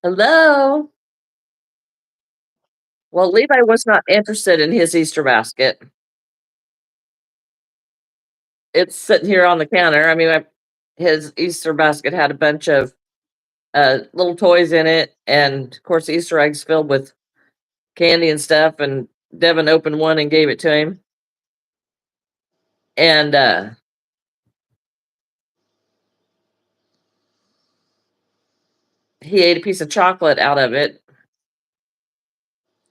Hello. Well, Levi was not interested in his Easter basket. It's sitting here on the counter. I mean, his Easter basket had a bunch of little toys in it, and of course, Easter eggs filled with candy and stuff. And Devin opened one and gave it to him, and he ate a piece of chocolate out of it.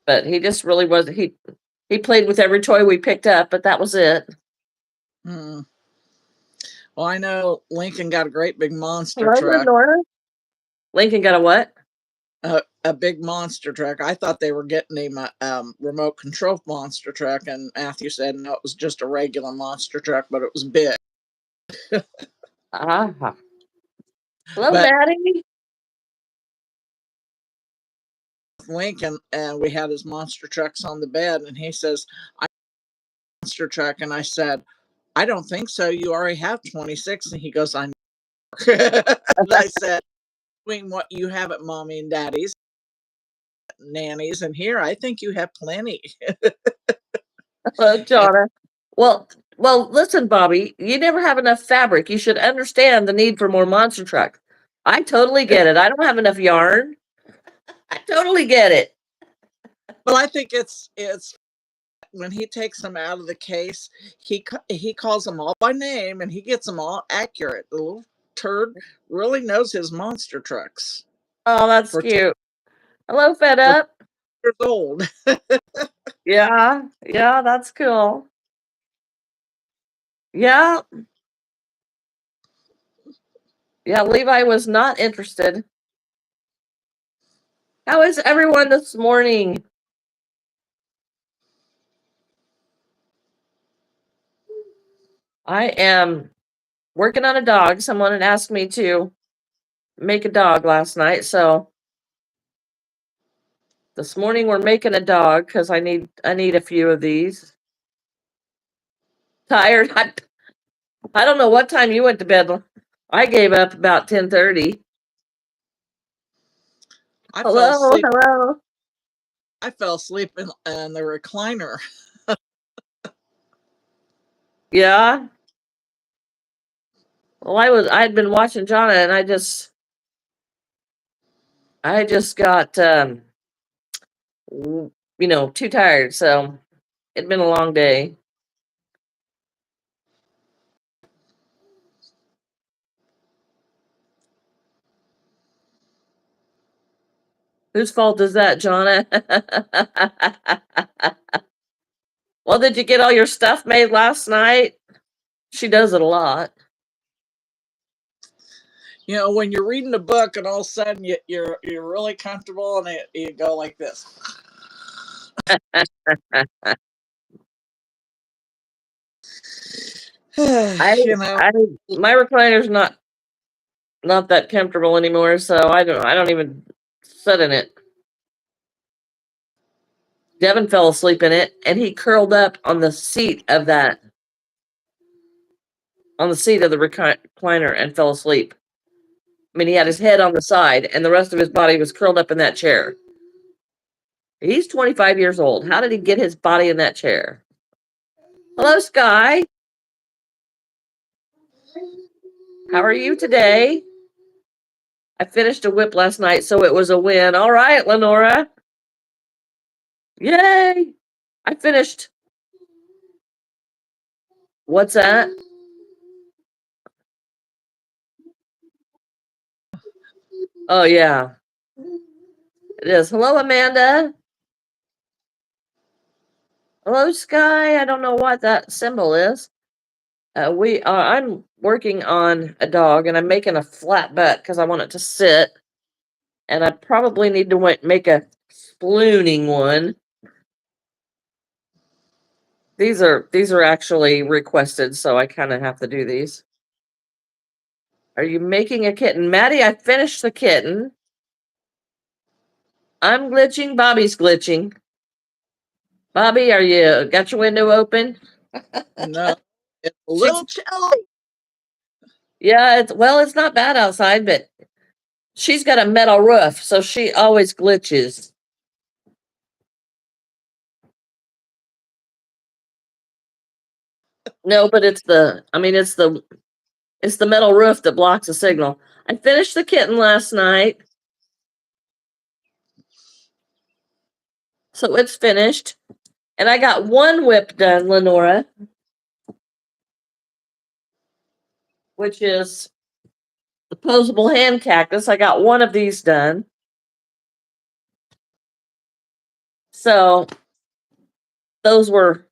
But he just really was he played with every toy we picked up, but that was it. Hmm. Well, I know Lincoln got a great big monster Hello, truck. Lenora. Lincoln got a what? A big monster truck. I thought they were getting him a remote control monster truck, and Matthew said no, it was just a regular monster truck, but it was big. Ah. Hello, But Maddie. Lincoln, and we had his monster trucks on the bed, and he says, "I have a monster truck," and I said, "I don't think so. You already have 26." And he goes, "I know." And I said, "Between what you have at mommy and daddy's, nannies, and here, I think you have plenty." Hello, Jonna. Well, listen, Bobby, you never have enough fabric. You should understand the need for more monster truck. I totally get it. I don't have enough yarn. I totally get it. Well, I think it's when he takes them out of the case, he calls them all by name and he gets them all accurate. The little turd really knows his monster trucks Oh, that's for 10, cute. Hello, Fed for Up. 10 years old. Yeah, yeah, that's cool. Yeah, yeah, Levi was not interested. How is everyone this morning? I am working on a dog. Someone had asked me to make a dog last night, so this morning we're making a dog because I need a few of these. Tired. I don't know what time you went to bed. I gave up about 10:30. I fell Hello, asleep. hello. I fell asleep in the recliner. Yeah. Well, I had been watching Jonna and I just got too tired, so it'd been a long day. Whose fault is that, Jonna? Well, did you get all your stuff made last night? She does it a lot. When you're reading a book and all of a sudden you're really comfortable and you go like this. I you know, I my recliner's not that comfortable anymore, so I don't even sit in it. Devin fell asleep in it, and he curled up on the seat of the recliner and fell asleep. I mean, he had his head on the side, and the rest of his body was curled up in that chair. He's 25 years old. How did he get his body in that chair? Hello, Sky. How are you today? I finished a whip last night, so it was a win. All right, Lenora. Yay! I finished. What's that? Oh, yeah, it is. Hello, Amanda. Hello, Sky. I don't know what that symbol is. I'm working on a dog, and I'm making a flat butt because I want it to sit. And I probably need to make a splooning one. These are actually requested, so I kind of have to do these. Are you making a kitten, Maddie? I finished the kitten. I'm glitching. Bobby's glitching. Bobby, are you got your window open? no, it's a She's little chilly. Yeah. It's not bad outside, but she's got a metal roof, so she always glitches. No, but it's the, I mean, it's the metal roof that blocks the signal. I finished the kitten last night. So it's finished. And I got one whip done, Lenora, which is the posable hand cactus. I got one of these done. So those were,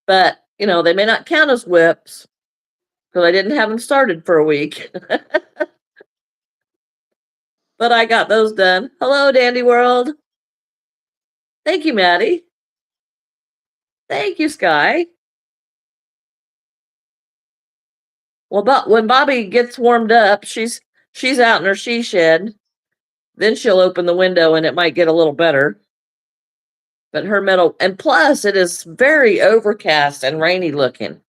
but you know, they may not count as whips because I didn't have them started for a week. But I got those done. Hello, Dandy World. Thank you, Maddie. Thank you, Sky. Well, but when Bobby gets warmed up, she's out in her she shed. Then she'll open the window and it might get a little better. But her metal, and plus it is very overcast and rainy looking.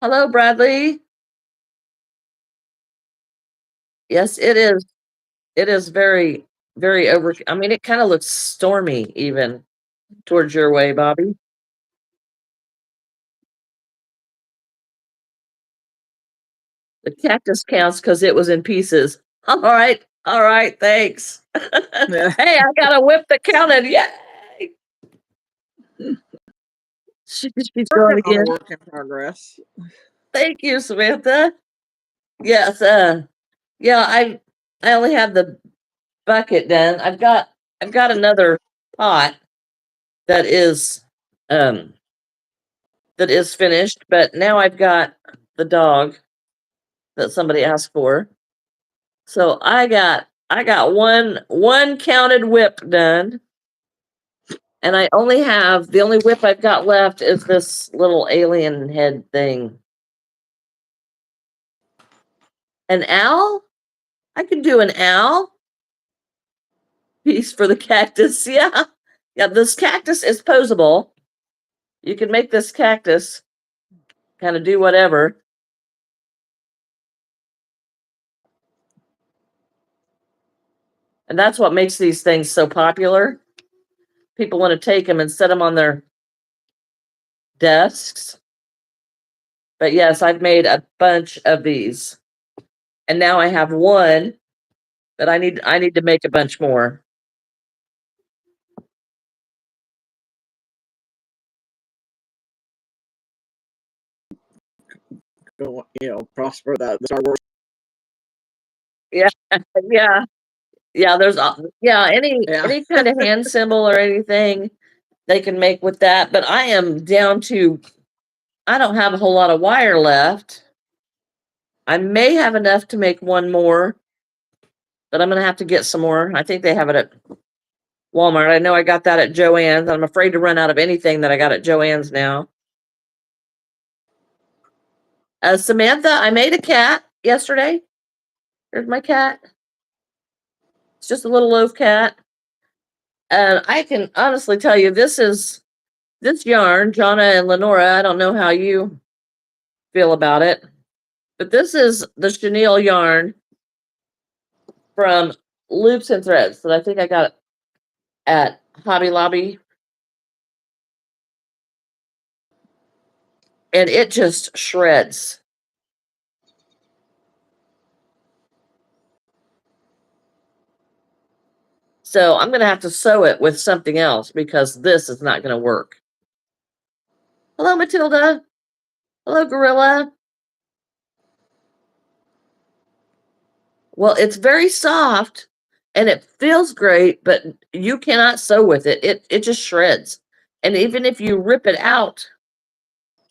Hello, Bradley. Yes, it is. It is very, very over. I mean, it kind of looks stormy even towards your way, Bobby. The cactus counts because it was in pieces. All right. All right. Thanks. Yeah. Hey, I got a whip that counted. Yay. She's going On a again. work in progress. Thank you, Samantha. Yes. Yeah, I only have the bucket done. I've got another pot that is um that is finished, but now I've got the dog that somebody asked for. So I got one counted whip done. And I only have the only whip I've got left is this little alien head thing. An owl? I could do an owl piece for the cactus. Yeah. Yeah, this cactus is posable. You can make this cactus kind of do whatever. And that's what makes these things so popular. People want to take them and set them on their desks. But yes, I've made a bunch of these. And now I have one, but I need to make a bunch more. Go, prosper that Star Wars. Yeah. Yeah. Yeah, there's Yeah. any kind of hand symbol or anything they can make with that, but I am down to I don't have a whole lot of wire left. I may have enough to make one more, but I'm gonna have to get some more. I think they have it at Walmart. I know I got that at Joann's. I'm afraid to run out of anything that I got at Joann's now. Samantha, I made a cat yesterday. Here's my cat. It's just a little loaf cat. And I can honestly tell you, this yarn, Jonna and Lenora, I don't know how you feel about it, but this is the chenille yarn from Loops and Threads that I think I got at Hobby Lobby. And it just shreds. So I'm going to have to sew it with something else because this is not going to work. Hello, Matilda. Hello, Gorilla. Well, it's very soft and it feels great, but you cannot sew with it. It just shreds. And even if you rip it out,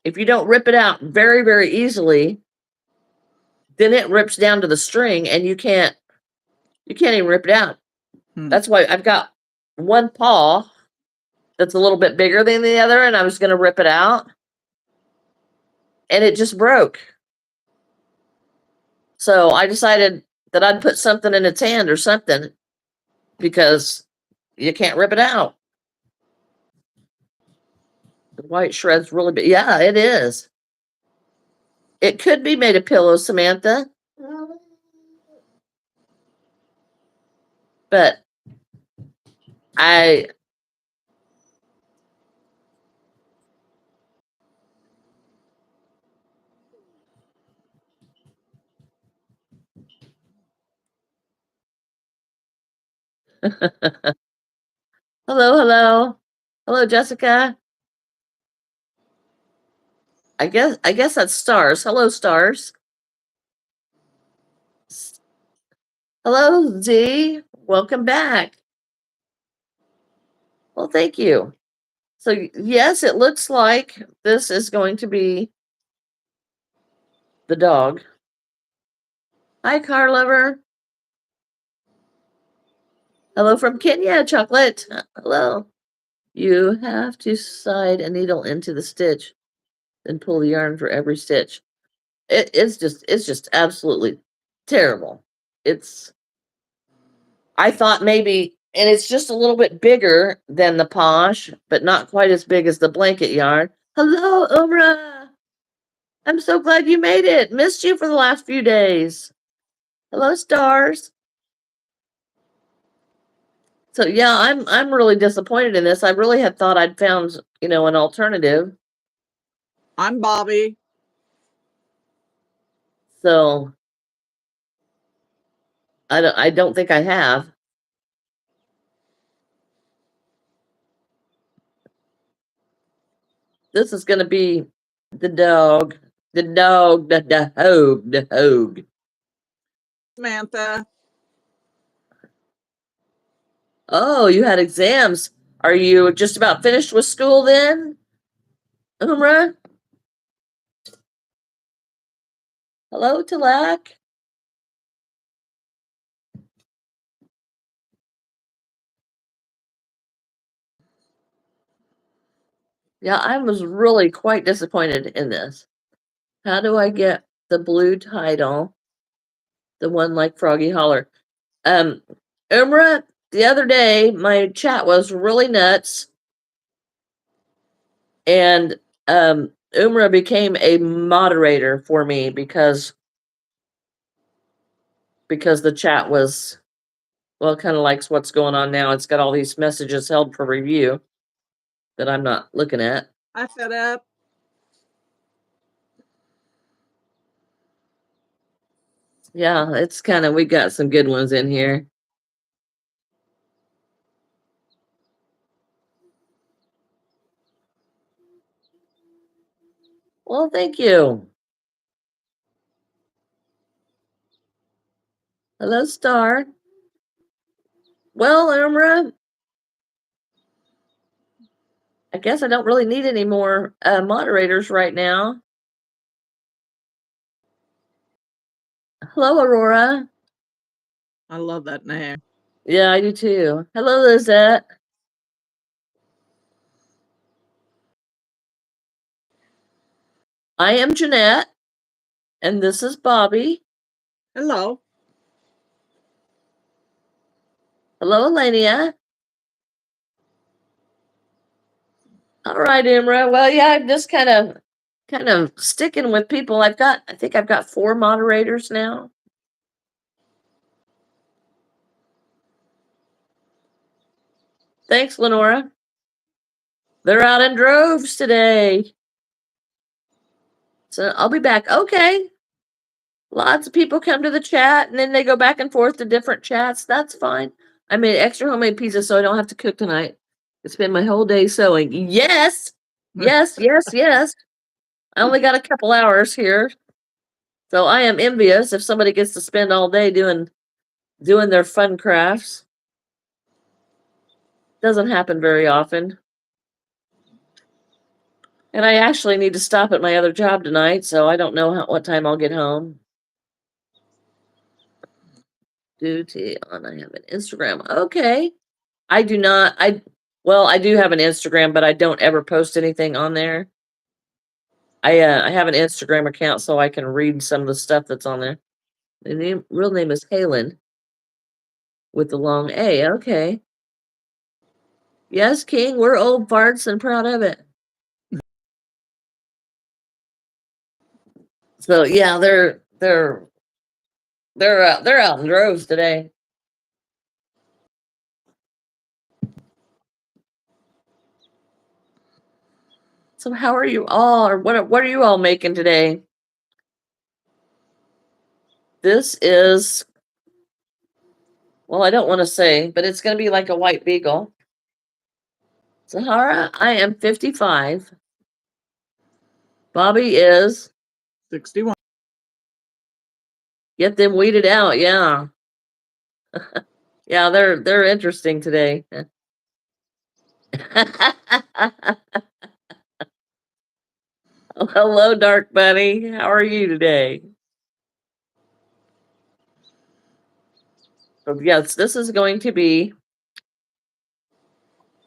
if you don't rip it out very, very easily, then it rips down to the string and you can't even rip it out. That's why I've got one paw that's a little bit bigger than the other, and I was going to rip it out, and it just broke. So I decided that I'd put something in its hand or something because you can't rip it out. The white shred's really big. Yeah, it is. It could be made of pillows, Samantha. But I hello. Hello, Jessica. I guess that's stars. Hello, stars. Hello, Z. Welcome back. Well, thank you. So yes, it looks like this is going to be the dog. Hi, car lover. Hello from Kenya, Chocolate. Hello. You have to slide a needle into the stitch, then pull the yarn for every stitch. It's just absolutely terrible. I thought maybe, and it's just a little bit bigger than the Posh, but not quite as big as the blanket yarn. Hello, Umra. I'm so glad you made it. Missed you for the last few days. Hello, stars. So yeah, I'm really disappointed in this. I really had thought I'd found, an alternative. I'm Bobby. So I don't think I have. This is gonna be the dog. The dog, the hogue. Samantha. Oh, you had exams. Are you just about finished with school then, Umra? Hello, Talak. Yeah, I was really quite disappointed in this. How do I get the blue title? The one like Froggy Holler. Umra, the other day my chat was really nuts, and Umra became a moderator for me because the chat was, well, kind of likes what's going on now. It's got all these messages held for review that I'm not looking at. I fed up. Yeah, it's kind of, we got some good ones in here. Well, thank you. Hello, Star. Well, Umra, I guess I don't really need any more moderators right now. Hello, Aurora. I love that name. Yeah, I do too. Hello, Lizette. I am Jeanette, and this is Bobby. Hello. Hello, Elenia. All right, Imra. Well, yeah, I'm just kind of sticking with people. I think I've got 4 moderators now. Thanks, Lenora. They're out in droves today. So I'll be back. Okay. Lots of people come to the chat and then they go back and forth to different chats. That's fine. I made extra homemade pizza so I don't have to cook tonight. I spent my whole day sewing. Yes. Yes. I only got a couple hours here. So I am envious if somebody gets to spend all day doing their fun crafts. Doesn't happen very often. And I actually need to stop at my other job tonight, so I don't know what time I'll get home. Duty on, I have an Instagram. Okay. I do not, I do have an Instagram, but I don't ever post anything on there. I have an Instagram account so I can read some of the stuff that's on there. The real name is Halen with the long A. Okay. Yes, King, we're old farts and proud of it. So yeah, they're out in droves today. So how are you all, or what are you all making today? This is, well, I don't want to say, but it's going to be like a white beagle. Sahara, I am 55. Bobby is, 61. get them weeded out. Yeah. Yeah, they're interesting today. Hello, Dark Bunny. How are you today? So yes, this is going to be,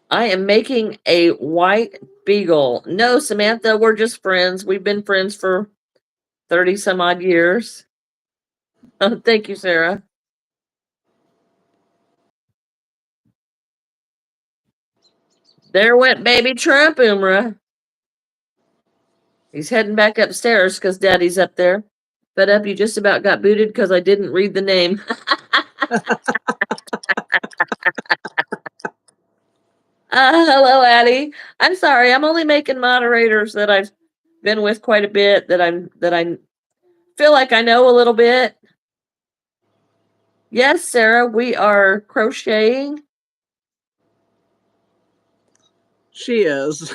I am making a white beagle. No, Samantha, we're just friends. We've been friends for 30 some odd years. Oh, thank you, Sarah. There went baby Trump, Umrah. He's heading back upstairs because Daddy's up there. Fed up, you just about got booted because I didn't read the name. Hello, Addie. I'm sorry. I'm only making moderators that I've been with quite a bit, that I feel like I know a little bit. Yes, Sarah, we are crocheting. She is.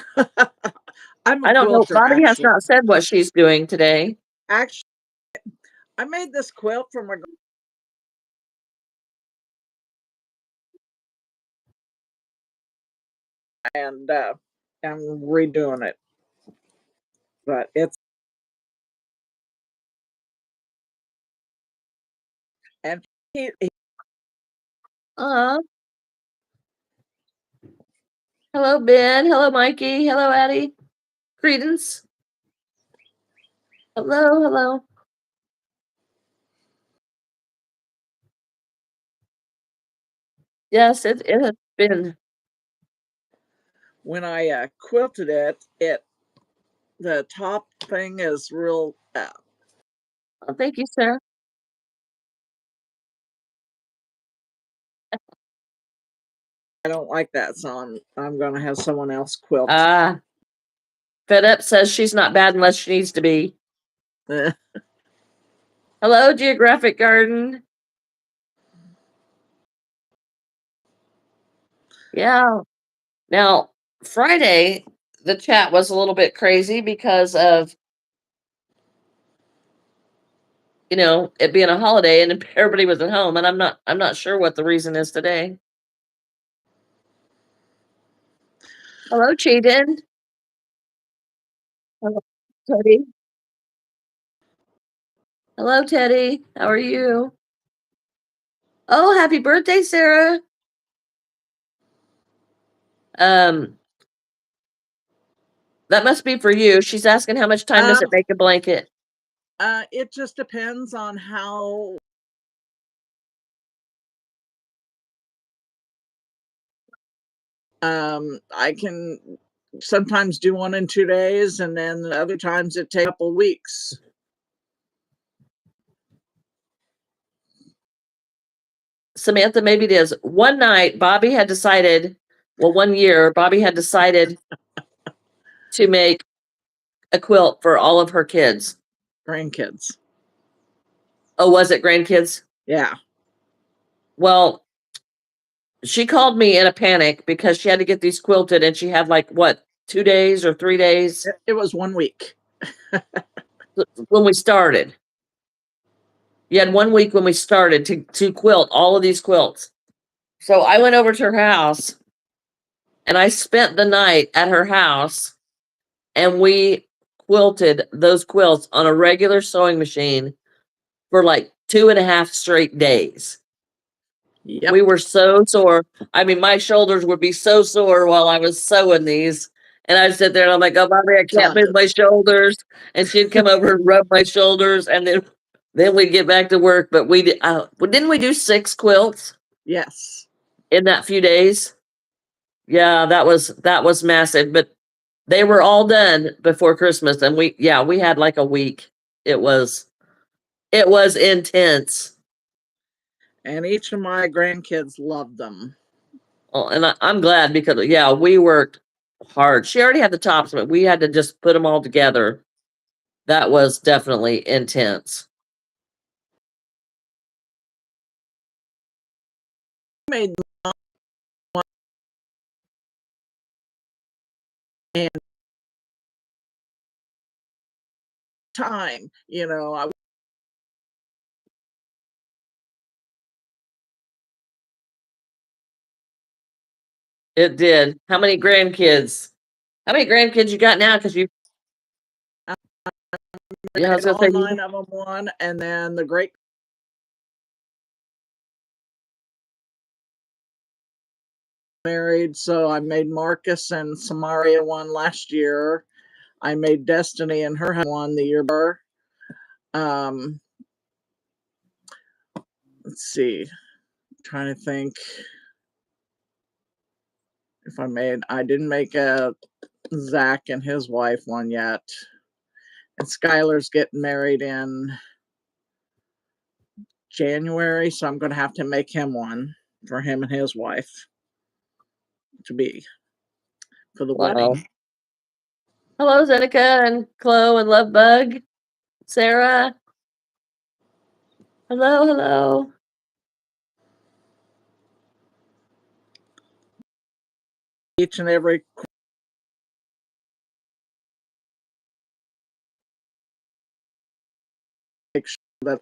I'm a I don't know. quilter, Bobby has actually. not said what she's doing today. Actually, I made this quilt for my and I'm redoing it. But it's and he Uh, hello, Ben. Hello, Mikey. Hello, Addie. Credence. Hello, hello. Yes, it has been. when I quilted it the top thing is real. Oh, thank you, Sarah. I don't like that, so I'm gonna have someone else quilt. Fed Up says she's not bad unless she needs to be. Eh, Hello, Geographic Garden. Yeah. Now, Friday, the chat was a little bit crazy because of, it being a holiday and everybody was at home, and I'm not sure what the reason is today. Hello, Cheaton. Hello, Teddy. Hello, Teddy. How are you? Oh, happy birthday, Sarah. Um, that must be for you. She's asking how much time does it make a blanket? it just depends on how. I can sometimes do one in 2 days, and then other times it takes a couple weeks. Samantha, maybe it is. One night, Bobby had decided, well, one year, Bobby had decided to make a quilt for all of her kids. Grandkids. Oh, was it grandkids? Yeah. Well, she called me in a panic because she had to get these quilted and she had like, what, 2 days or 3 days It was 1 week. when we started. You had 1 week when we started to quilt all of these quilts. So I went over to her house and I spent the night at her house and we quilted those quilts on a regular sewing machine for like 2.5 straight days. Yep. We were so sore. I mean, my shoulders would be so sore while I was sewing these. And I'd sit there and I'm like, oh, Bobby, I can't move my shoulders. And she'd come over and rub my shoulders. And then we'd get back to work. But didn't we do 6 quilts? Yes. In that few days? Yeah, that was massive. But they were all done before Christmas. And we had like a week. It was intense. And each of my grandkids loved them. Oh, and I'm glad because yeah, we worked hard. She already had the tops, but we had to just put them all together. That was definitely intense. Made and time, you know, I It did. How many grandkids? How many grandkids you got now? Because you, yeah, I was made gonna all say 9 of them one, and then the great married, so I made Marcus and Samaria one last year. I made Destiny and her one the year before. Um, let's see, I'm trying to think if I didn't make a Zach and his wife one yet. And Skylar's getting married in January, so I'm going to have to make him one for him and his wife to be for the wow. wedding. Hello, Zeneca and Chloe and Lovebug, Sarah. Hello, hello. Each and every picture that,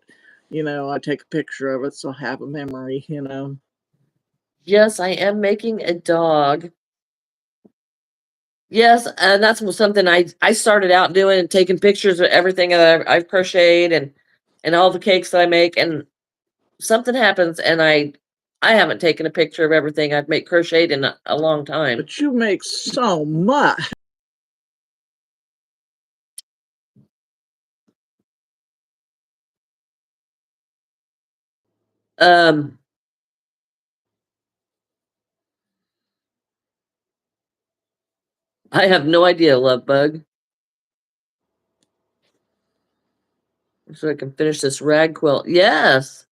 I take a picture of it so I have a memory. Yes, I am making a dog. Yes, and that's something I started out doing and taking pictures of everything that I've crocheted and all the cakes that I make, and something happens and I haven't taken a picture of everything I've made crocheted in a long time. But you make so much. Um, I have no idea, love bug. So I can finish this rag quilt. Yes.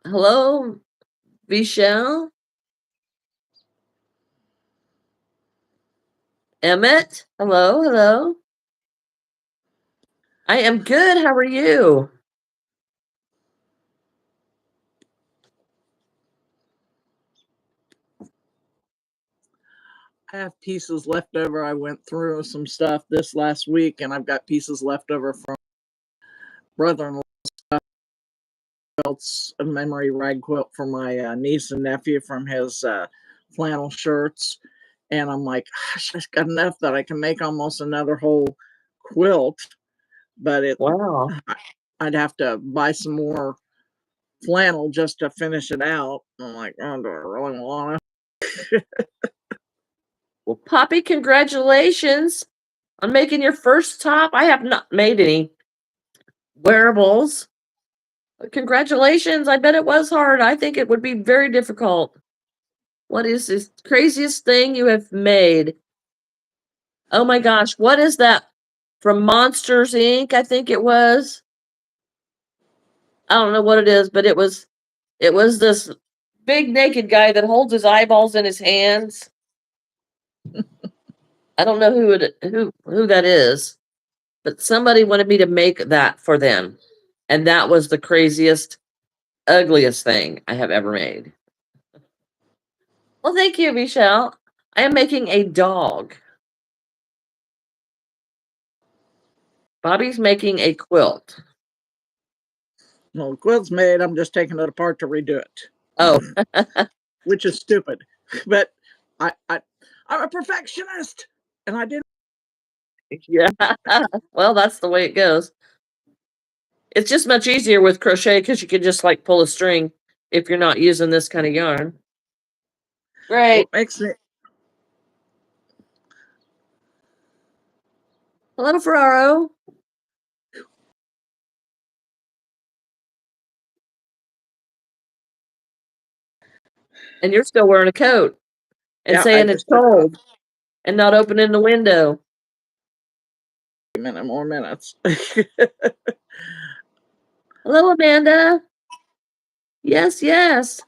Hello, Michelle. Emmett. Hello, hello. I am good. How are you? I have pieces left over. I went through some stuff this last week, and I've got pieces left over from brother-in-law's quilts, a memory rag quilt for my niece and nephew from his flannel shirts. And I'm like, gosh, I've got enough that I can make almost another whole quilt, but Wow. I'd have to buy some more flannel just to finish it out. I'm like, oh, do I really want to? Well, Poppy, congratulations on making your first top. I have not made any wearables. Congratulations. I bet it was hard. I think it would be very difficult. What is this craziest thing you have made? Oh my gosh, what is that from Monsters Inc? I think it was. I don't know what it is, but it was this big naked guy that holds his eyeballs in his hands. I don't know who that is, but somebody wanted me to make that for them. And that was the craziest, ugliest thing I have ever made. Well, thank you, Michelle. I am making a dog. Bobby's making a quilt. Well, the quilt's made. I'm just taking it apart to redo it. Oh, Which is stupid. But I'm a perfectionist, and I didn't. yeah. Well, that's the way it goes. It's just much easier with crochet because you can just like pull a string if you're not using this kind of yarn. Great. What makes me Hello, Ferraro. And you're still wearing a coat and yeah, I saying it's just took it off. cold. and not opening the window. A minute, more minutes. Hello, Amanda. Yes, yes.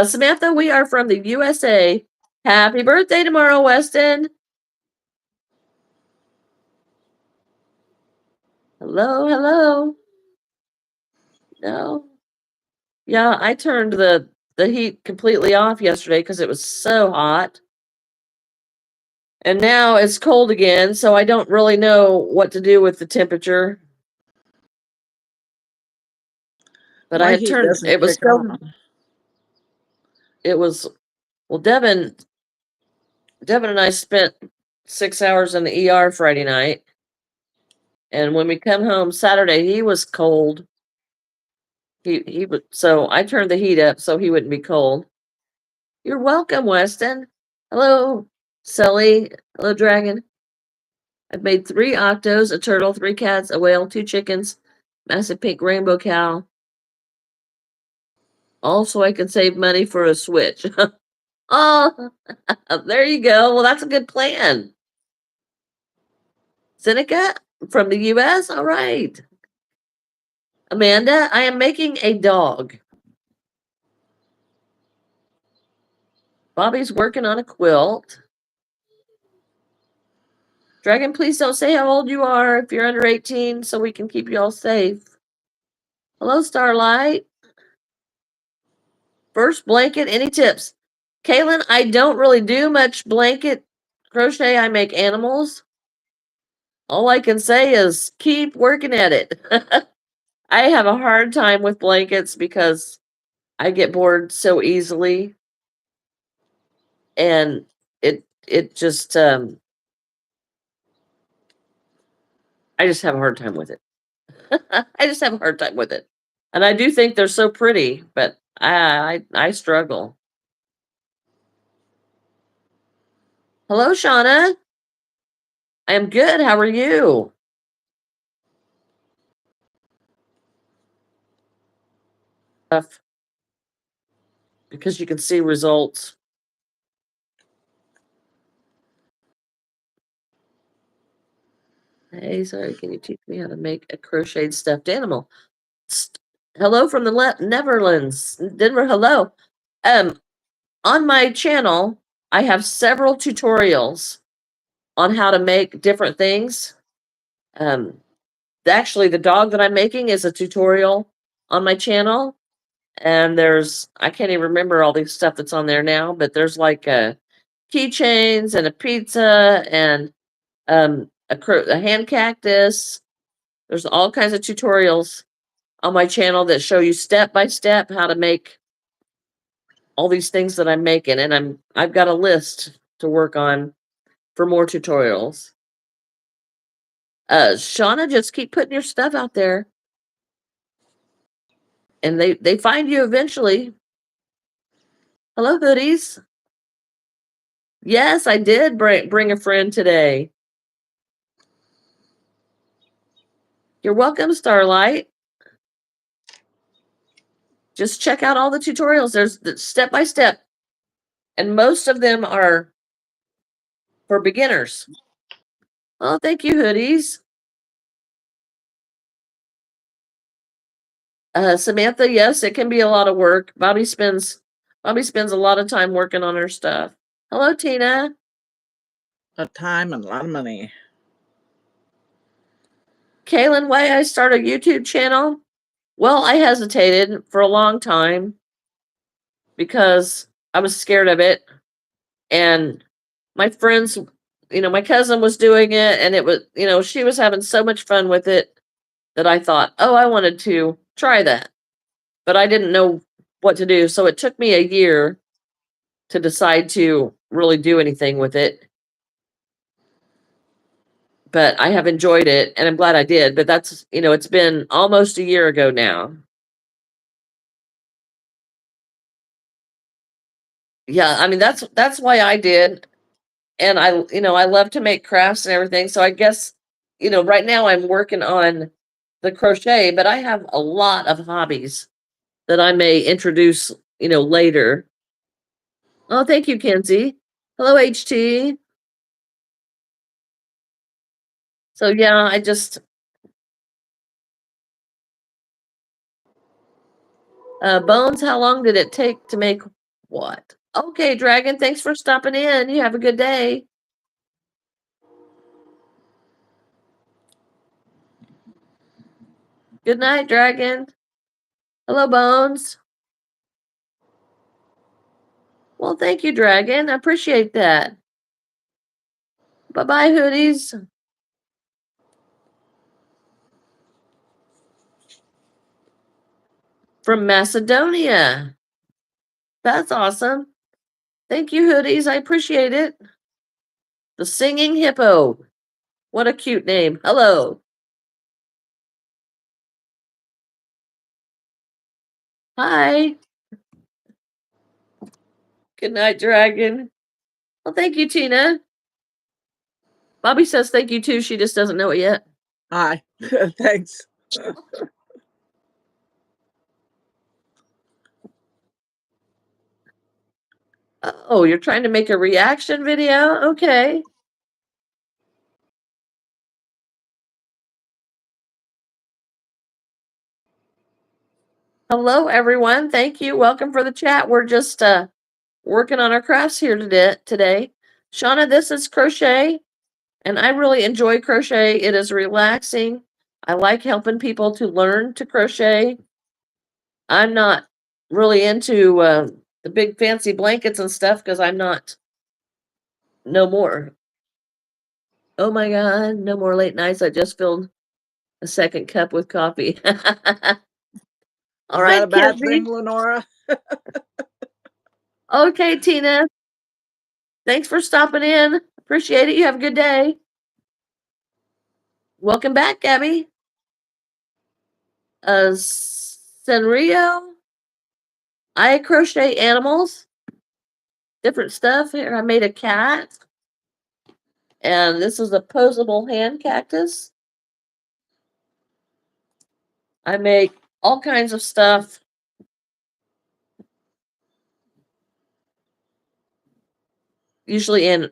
Samantha, we are from the USA. Happy birthday tomorrow, Weston. Hello, hello. No. Yeah, I turned the heat completely off yesterday because it was so hot. And now it's cold again, so I don't really know what to do with the temperature. But I My had heat turned doesn't kick on. it was well, Devin and I spent 6 hours in the ER Friday night. And when we come home Saturday, he was cold. He would so I turned the heat up so he wouldn't be cold. You're welcome, Weston. Hello, Sully. Hello, Dragon. I've made 3 octos, a turtle, 3 cats, a whale, 2 chickens, massive pink rainbow cow. Also, I can save money for a Switch. Oh, there you go. Well, that's a good plan. Seneca from the US. All right. Amanda, I am making a dog. Bobby's working on a quilt. Dragon, please don't say how old you are if you're under 18 so we can keep you all safe. Hello, Starlight. First blanket, any tips? Kaylin, I don't really do much blanket crochet. I make animals. All I can say is keep working at it. I have a hard time with blankets because I get bored so easily. And it just I just have a hard time with it. I just have a hard time with it. And I do think they're so pretty, but I struggle. Hello, Shauna. I am good. How are you? Because you can see results. Hey, sorry, can you teach me how to make a crocheted stuffed animal? Hello from the Netherlands. Denver, hello. Um, on my channel, I have several tutorials on how to make different things. Actually, the dog that I'm making is a tutorial on my channel. And I can't even remember all the stuff that's on there now, but there's like keychains and a pizza and a hand cactus. There's all kinds of tutorials on my channel that show you step by step how to make all these things that I'm making, and I've got a list to work on for more tutorials. Shauna, just keep putting your stuff out there, and they find you eventually. Hello, hoodies. Yes, I did bring a friend today. You're welcome, Starlight. Just check out all the tutorials. There's the step by step, and most of them are for beginners. Oh, thank you, hoodies. Samantha, yes, it can be a lot of work. Bobby spends a lot of time working on her stuff. Hello, Tina. A time and a lot of money. Kaylin, why I start a YouTube channel? Well, I hesitated for a long time because I was scared of it. And my friends, my cousin was doing it and it was, she was having so much fun with it that I thought, oh, I wanted to try that. But I didn't know what to do. So it took me a year to decide to really do anything with it. But I have enjoyed it and I'm glad I did. But that's, it's been almost a year ago now. Yeah, I mean that's why I did. And I love to make crafts and everything. So I guess, right now I'm working on the crochet, but I have a lot of hobbies that I may introduce, later. Oh, thank you, Kenzie. Hello, HT. So yeah, I just Bones, how long did it take to make what? Okay, Dragon, thanks for stopping in. You have a good day. Good night, Dragon. Hello, Bones. Well, thank you, Dragon. I appreciate that. Bye-bye, hoodies. From Macedonia. That's awesome. Thank you, hoodies. I appreciate it. The Singing Hippo. What a cute name. Hello. Hi. Good night, Dragon. Well, thank you, Tina. Bobby says thank you too. She just doesn't know it yet. Hi. Thanks. Oh, you're trying to make a reaction video? Okay. Hello, everyone. Thank you. Welcome for the chat. We're just working on our crafts here today. Shauna, this is crochet, and I really enjoy crochet. It is relaxing. I like helping people to learn to crochet. I'm not really into the big fancy blankets and stuff because I'm not. No more. Oh my God, no more late nights. I just filled a second cup with coffee. All Is that right, a bad Kizzy. thing, Lenora? Okay, Tina. Thanks for stopping in. Appreciate it. You have a good day. Welcome back, Gabby. Senrio. I crochet animals, different stuff. Here, I made a cat. And this is a posable hand cactus. I make all kinds of stuff. Usually in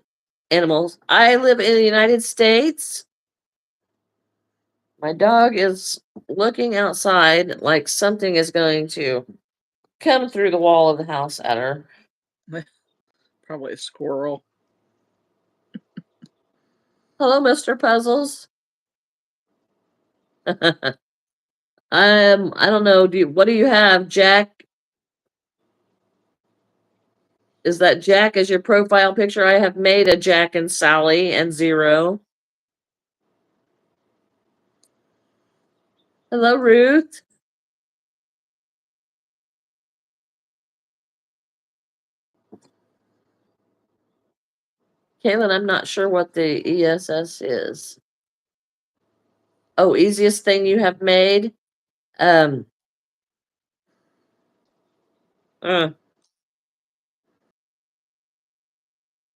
animals. I live in the United States. My dog is looking outside like something is going to come through the wall of the house at her. Probably a squirrel. Hello, Mr. Puzzles. I don't know. What do you have, Jack? Is that Jack as your profile picture? I have made a Jack and Sally and Zero. Hello, Ruth. Kaylin, I'm not sure what the ESS is. Oh, easiest thing you have made? Um, uh,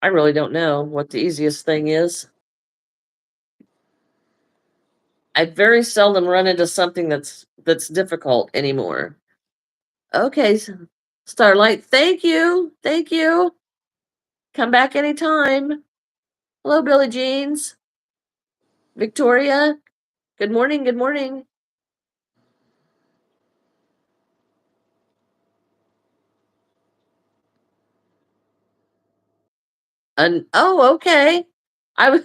I really don't know what the easiest thing is. I very seldom run into something that's difficult anymore. Okay, Starlight, thank you. Thank you. Come back anytime. Hello, Billie Jeans. Victoria, good morning. Good morning. And oh, okay. I was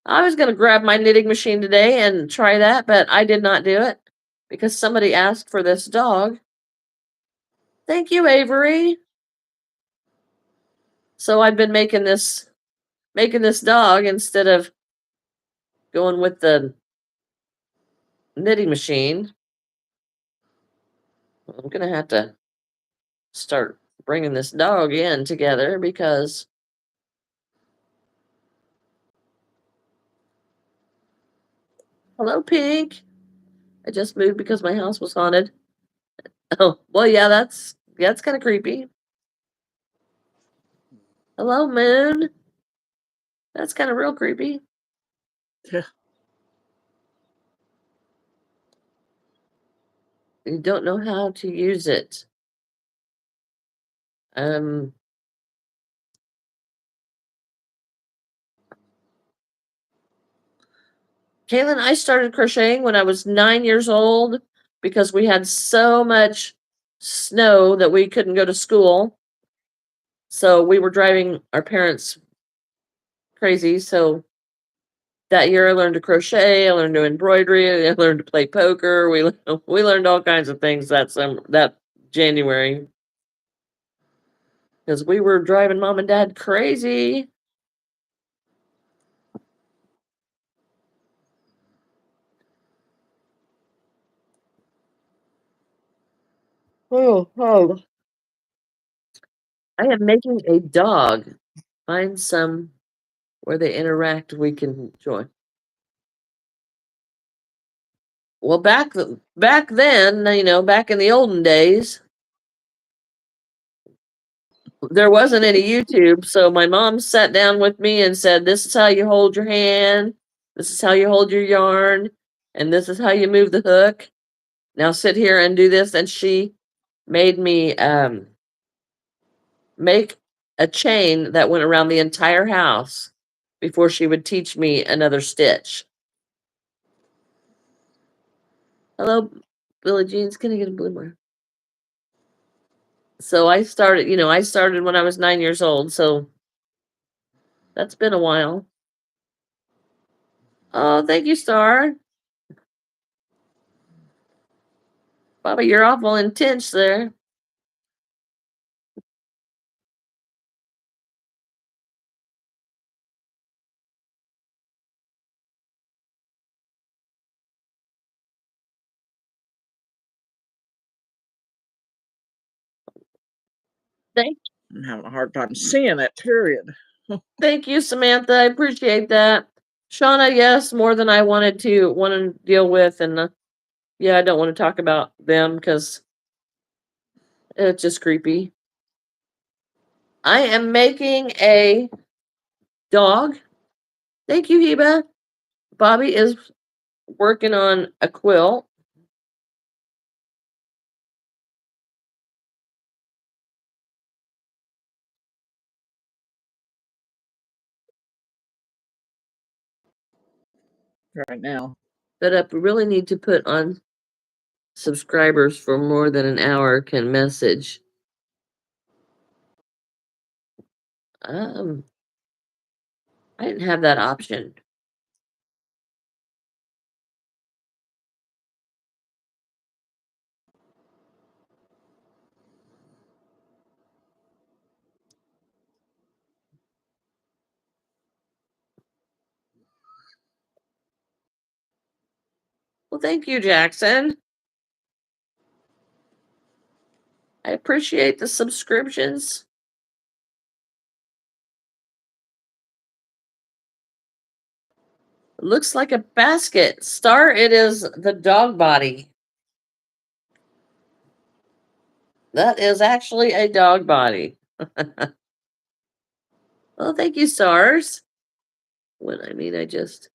I was gonna grab my knitting machine today and try that, but I did not do it because somebody asked for this dog. Thank you, Avery. So I've been making this dog instead of going with the knitting machine. I'm gonna have to start bringing this dog in together because hello, Pink. I just moved because my house was haunted. Oh, well, yeah, that's kind of creepy. Hello, Moon. That's kind of real creepy. Yeah. You don't know how to use it. Um, Kaylin, I started crocheting when I was 9 years old because we had so much snow that we couldn't go to school. So we were driving our parents crazy. So that year I learned to crochet, I learned to embroidery, I learned to play poker. We learned all kinds of things that January because we were driving mom and dad crazy. Oh. I am making a dog. Find some where they interact we can join. Well, back then, back in the olden days, there wasn't any YouTube, so my mom sat down with me and said, "This is how you hold your hand. This is how you hold your yarn, and this is how you move the hook. Now sit here and do this." And she made me make a chain that went around the entire house before she would teach me another stitch. Hello, Billie Jeans. Can I get a blue more? So I started when I was 9 years old. So that's been a while. Oh, thank you, Star. Bobby, you're awful intense there. Thank, I'm having a hard time seeing it, period. thank you, Samantha. I appreciate that. Shauna, yes, more than I wanted to deal with, and yeah, I don't want to talk about them because it's just creepy. I am making a dog. Thank you, Heba. Bobby is working on a quilt. Right now. That up. We really need to put on subscribers for more than an hour can message. I didn't have that option. Well, thank you, Jackson. I appreciate the subscriptions. It looks like a basket. Star, it is the dog body. That is actually a dog body. Well, thank you, Stars. I just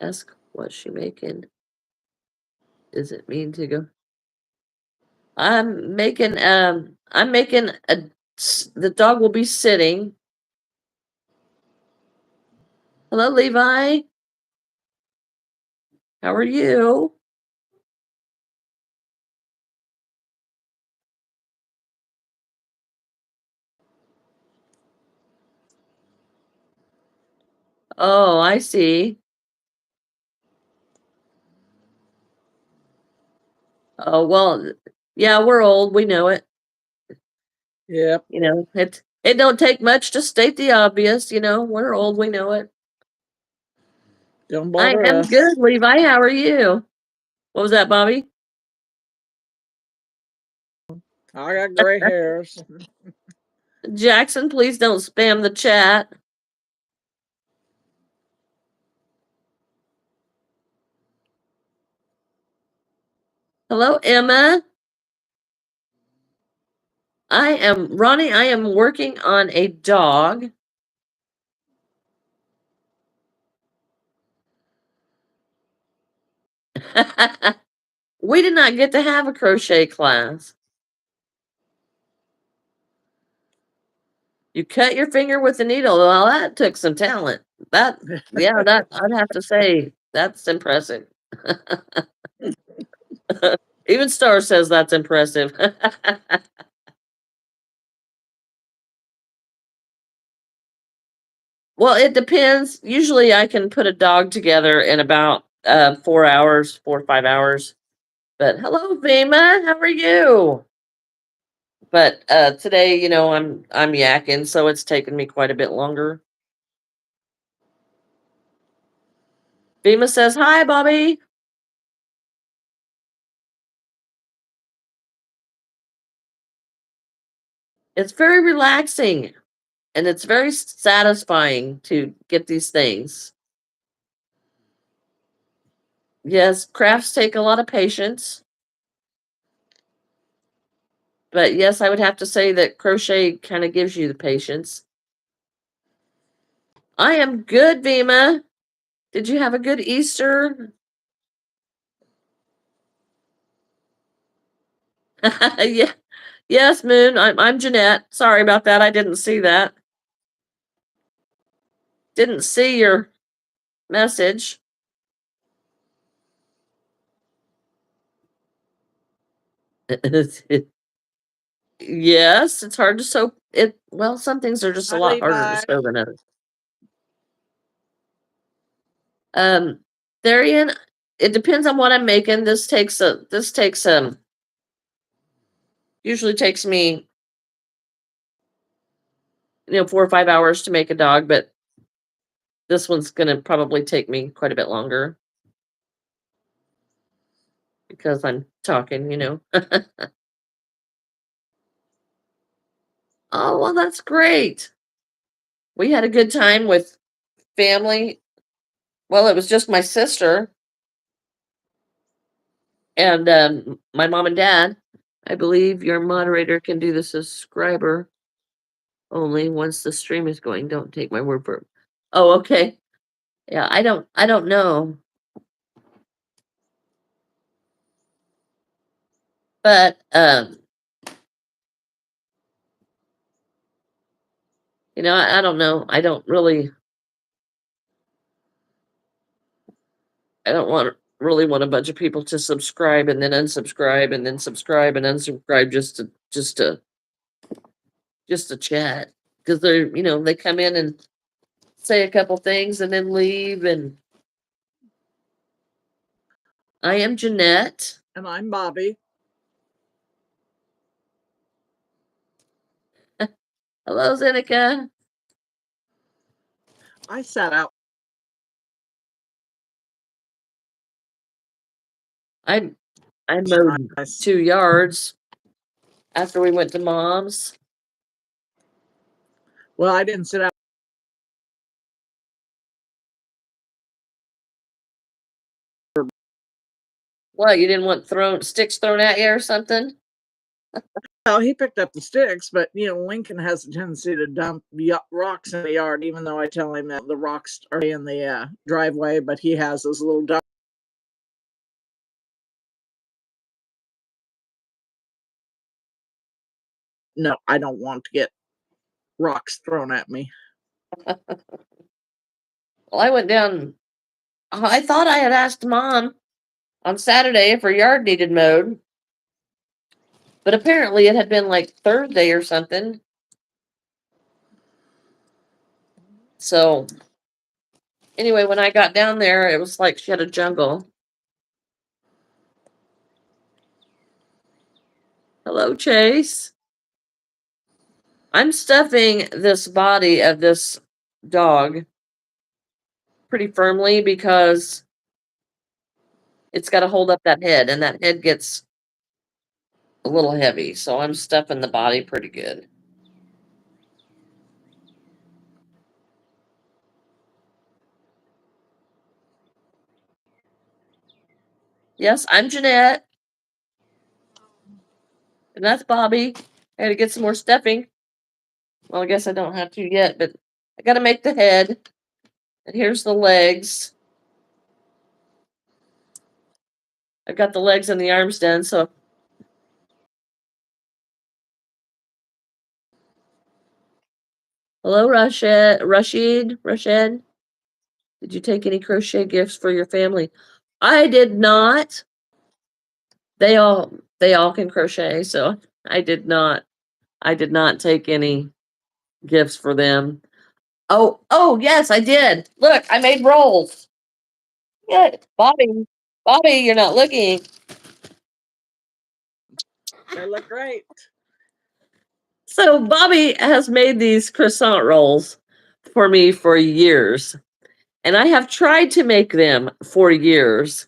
ask what's she making. Does it mean to go? I'm making the dog will be sitting. Hello, Levi. How are you? Oh, I see. Oh, well, yeah, we're old. We know it. Yep. It don't take much to state the obvious. We're old. We know it. Don't I bother am us. good, Levi. How are you? What was that, Bobby? I got gray hairs. Jackson, please don't spam the chat. Hello, Emma. Ronnie, I am working on a dog. We did not get to have a crochet class. You cut your finger with a needle. Well, that took some talent. That I'd have to say That's impressive. Even Star says that's impressive. Well, it depends. Usually I can put a dog together in about 4 hours, 4 or 5 hours. But hello, Vima, how are you? But today, I'm yakking, so it's taken me quite a bit longer. Vima says, "Hi, Bobby." It's very relaxing and it's very satisfying to get these things. Yes, crafts take a lot of patience, but yes, I would have to say that crochet kind of gives you the patience. I am good, Vima. Did you have a good Easter? Yeah. Yes, Moon. I'm Jeanette. Sorry about that. I didn't see that. Didn't see your message. Yes, it's hard to sew it. Well, some things are just a Hi, lot harder to Levi. sew than others. Um, Darian, it depends on what I'm making. This takes usually takes me 4 or 5 hours to make a dog, but this one's gonna probably take me quite a bit longer because I'm talking. Oh, well, that's great. We had a good time with family. Well, it was just my sister and my mom and dad. I believe your moderator can do the subscriber only once the stream is going. Don't take my word for it. Oh, okay. Yeah, I don't know. But I don't know. I don't want a bunch of people to subscribe and then unsubscribe and then subscribe and unsubscribe just to chat because they come in and say a couple things and then leave. And I am Jeanette. And I'm Bobby. Hello, Zeneca. I sat out. I I mowed Nice. 2 yards after we went to mom's. Well, I didn't sit out. What, you didn't want sticks thrown at you or something? Well, he picked up the sticks, but Lincoln has a tendency to dump rocks in the yard, even though I tell him that the rocks are in the driveway, but he has those little dump. No, I don't want to get rocks thrown at me. Well, I went down. I thought I had asked mom on Saturday if her yard needed mowed, but apparently it had been like Thursday or something. So anyway, when I got down there, it was like she had a jungle. Hello, Chase. I'm stuffing this body of this dog pretty firmly because it's got to hold up that head, and that head gets a little heavy. So I'm stuffing the body pretty good. Yes, I'm Jeanette, and that's Bobby. I had to get some more stuffing. Well, I guess I don't have to yet, but I got to make the head. And here's the legs. I've got the legs and the arms done. So, hello, Rashid. Rashid. Did you take any crochet gifts for your family? I did not. They all can crochet, so I did not. I did not take any gifts for them. Oh yes, I did. Look, I made rolls. Yeah, Bobby, you're not looking. They look great. So Bobby has made these croissant rolls for me for years, and I have tried to make them for years,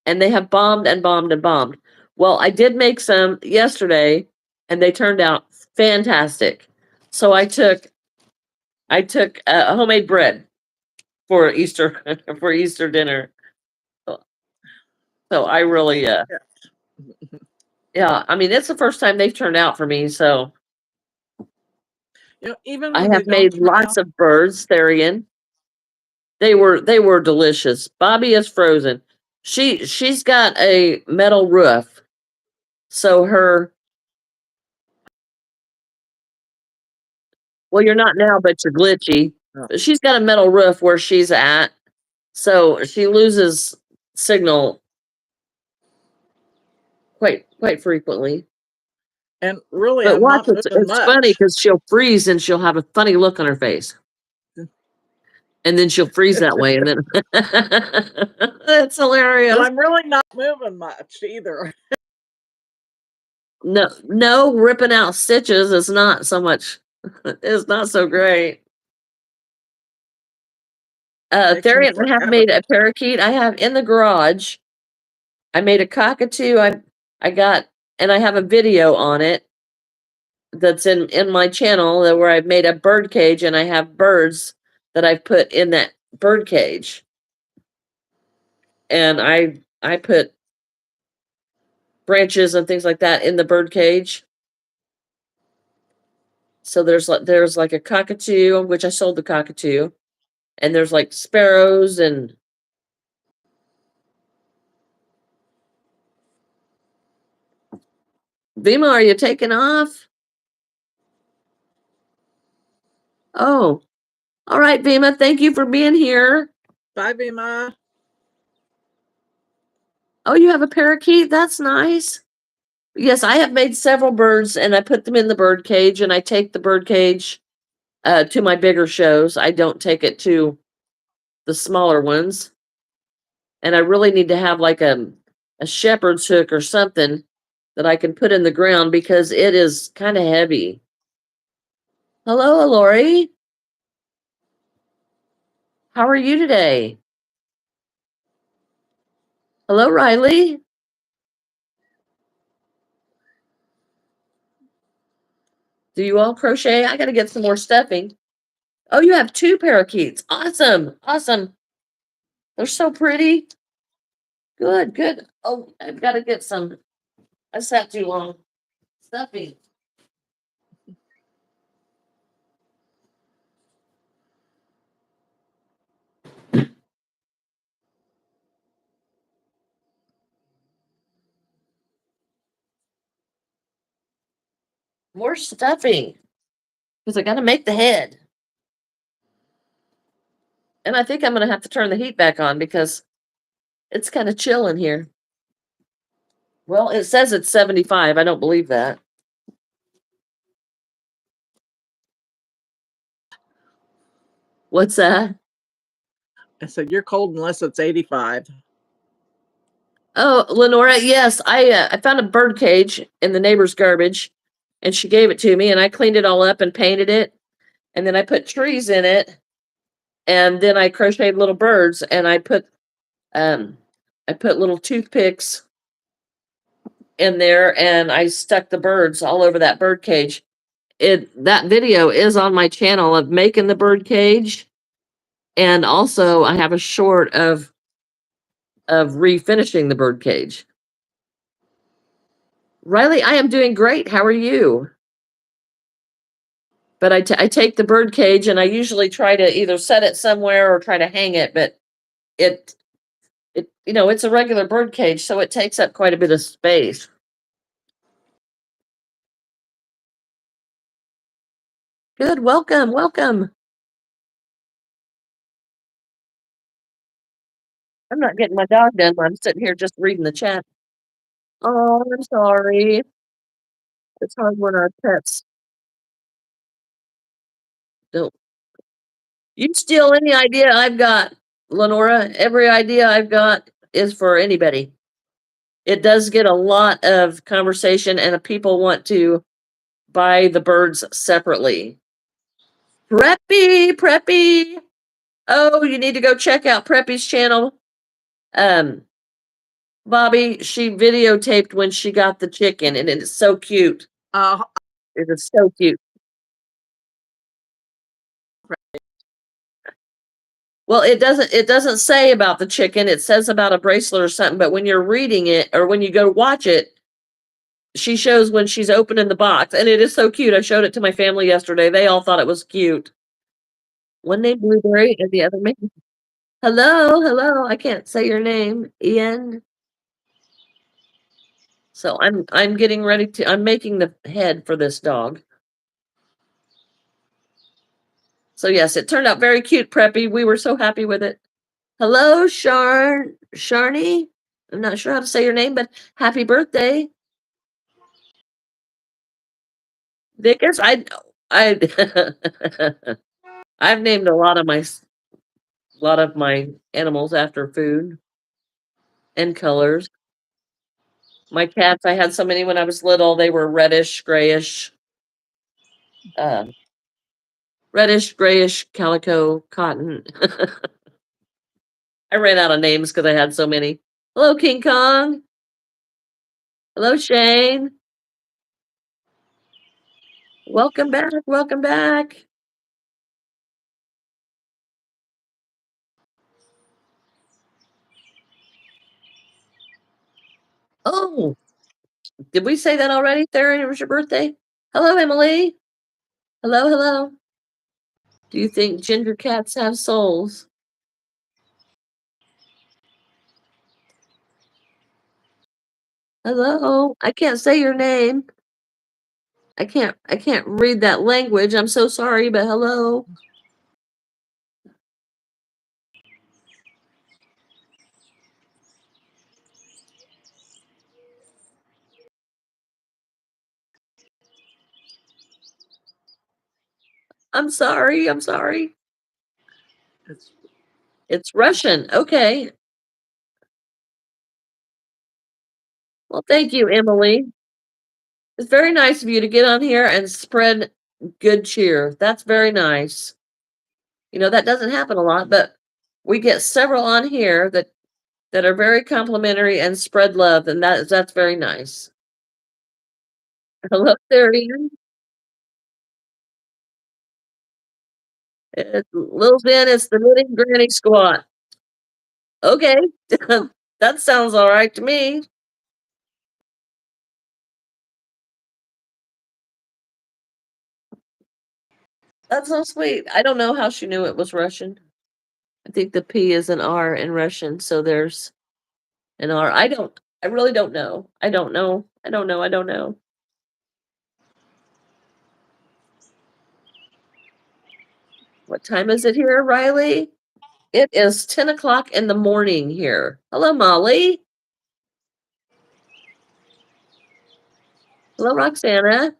and they have bombed and bombed and bombed. Well, I did make some yesterday, and they turned out fantastic. So I took homemade bread for Easter for Easter dinner. So I really yeah, I mean it's the first time they've turned out for me, so You know, even I when they have don't made turn lots out, of birds, Therian. They were delicious. Bobby is frozen. She's got a metal roof. So her well, you're not now, but you're glitchy. oh, But she's got a metal roof where she's at. So she loses signal quite frequently. and really, But I'm watch, not moving it's funny much. because she'll freeze and she'll have a funny look on her face. And then she'll freeze that way, and then it's But hilarious. I'm really not moving much either. No, ripping out stitches is not so much. It's not so great. Takes me Therian, I have forever. made a parakeet. I have in the garage. I made a cockatoo. I got, and I have a video on it that's in my channel where I've made a bird cage, and I have birds that I've put in that bird cage, and I put branches and things like that in the bird cage. So there's like a cockatoo, which I sold the cockatoo, and there's like sparrows and Vima, are you taking off? Oh, all right, Vima. Thank you for being here. Bye, Vima. Oh, you have a parakeet? That's nice. Yes, I have made several birds and I put them in the bird cage and I take the bird cage to my bigger shows. I don't take it to the smaller ones. And I really need to have like a shepherd's hook or something that I can put in the ground because it is kind of heavy. Hello, Lori. How are you today? Hello, Riley. Do you all crochet? I got to get some more stuffing. Oh, you have two parakeets. Awesome. Awesome. They're so pretty. Good, good. Oh, I've got to get some. I sat too long. Stuffing. More stuffing. Because I got to make the head. And I think I'm going to have to turn the heat back on because it's kind of chill in here. Well, it says it's 75. I don't believe that. What's that? I said, you're cold unless it's 85. Oh, Lenora, yes, I found a bird cage in the neighbor's garbage, and she gave it to me, and I cleaned it all up and painted it, and then I put trees in it, and then I crocheted little birds, and um I put little toothpicks in there, and I stuck the birds all over that bird cage. That video is on my channel of making the bird cage, and also I have a short of refinishing the bird cage. Riley, I am doing great. How are you? But I take the bird cage and I usually try to either set it somewhere or try to hang it, but it it's a regular bird cage, so it takes up quite a bit of space. Good, welcome, welcome. I'm not getting my dog done while I'm sitting here just reading the chat. Oh, I'm sorry. It's hard when our pets don't. You steal any idea I've got, Lenora. Every idea I've got is for anybody. It does get a lot of conversation, and people want to buy the birds separately. Preppy, Preppy. Oh, you need to go check out Preppy's channel. Um, Bobby, she videotaped when she got the chicken, and it is so cute. Uh, It is so cute. Well, it doesn't say about the chicken. It says about a bracelet or something, but when you're reading it or when you go watch it, she shows when she's opening the box, and it is so cute. I showed it to my family yesterday. They all thought it was cute. One named Blueberry and the other named Hello, hello. I can't say your name, Ian. So I'm getting ready to I'm making the head for this dog. So yes, it turned out very cute, Preppy. We were so happy with it. Hello, Sharni. I'm not sure how to say your name, but happy birthday. Vickers, I I've named a lot of my animals after food and colors. My cats, I had so many when I was little. They were uh, reddish, grayish, calico, cotton. I ran out of names because I had so many. Hello, King Kong. Hello, Shane. Welcome back. Welcome back. Oh, did we say that already, Theron? It was your birthday. Hello, Emily. Hello, hello. Do you think ginger cats have souls? Hello. I can't say your name. I can't read that language. I'm so sorry, but hello. I'm sorry. I'm sorry. It's Russian. Okay. Well, thank you, Emily. It's very nice of you to get on here and spread good cheer. That's very nice. You know, that doesn't happen a lot, but we get several on here that are very complimentary and spread love, and that's very nice. Hello there, Ian. Little Ben, it's the knitting granny squat. Okay. That sounds all right to me. That's so sweet. I don't know how she knew it was Russian. I think the P is an R in Russian, so there's an R. I really don't know. I don't know. I don't know. I don't know. What time is it here, Riley? It is 10 o'clock in the morning here. Hello, Molly. Hello, Roxana.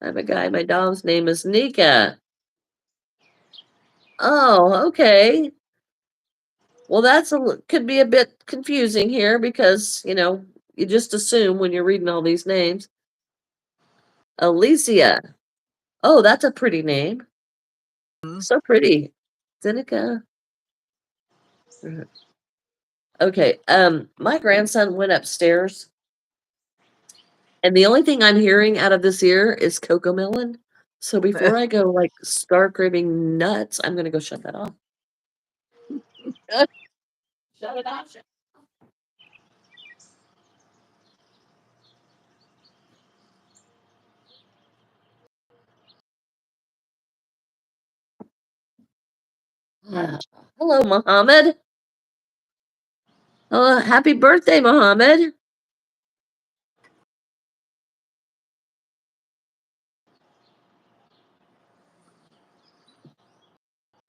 I have a guy. My dog's name is Nika. Oh, okay. Well, could be a bit confusing here because, you just assume when you're reading all these names. Alicia. Oh, that's a pretty name. So pretty. Zenica. Okay. My grandson went upstairs, and the only thing I'm hearing out of this ear is Coco Melon. So before I go like start craving nuts, I'm gonna go shut that off. Shut it off. Hello, Mohammed. Happy birthday, Mohammed.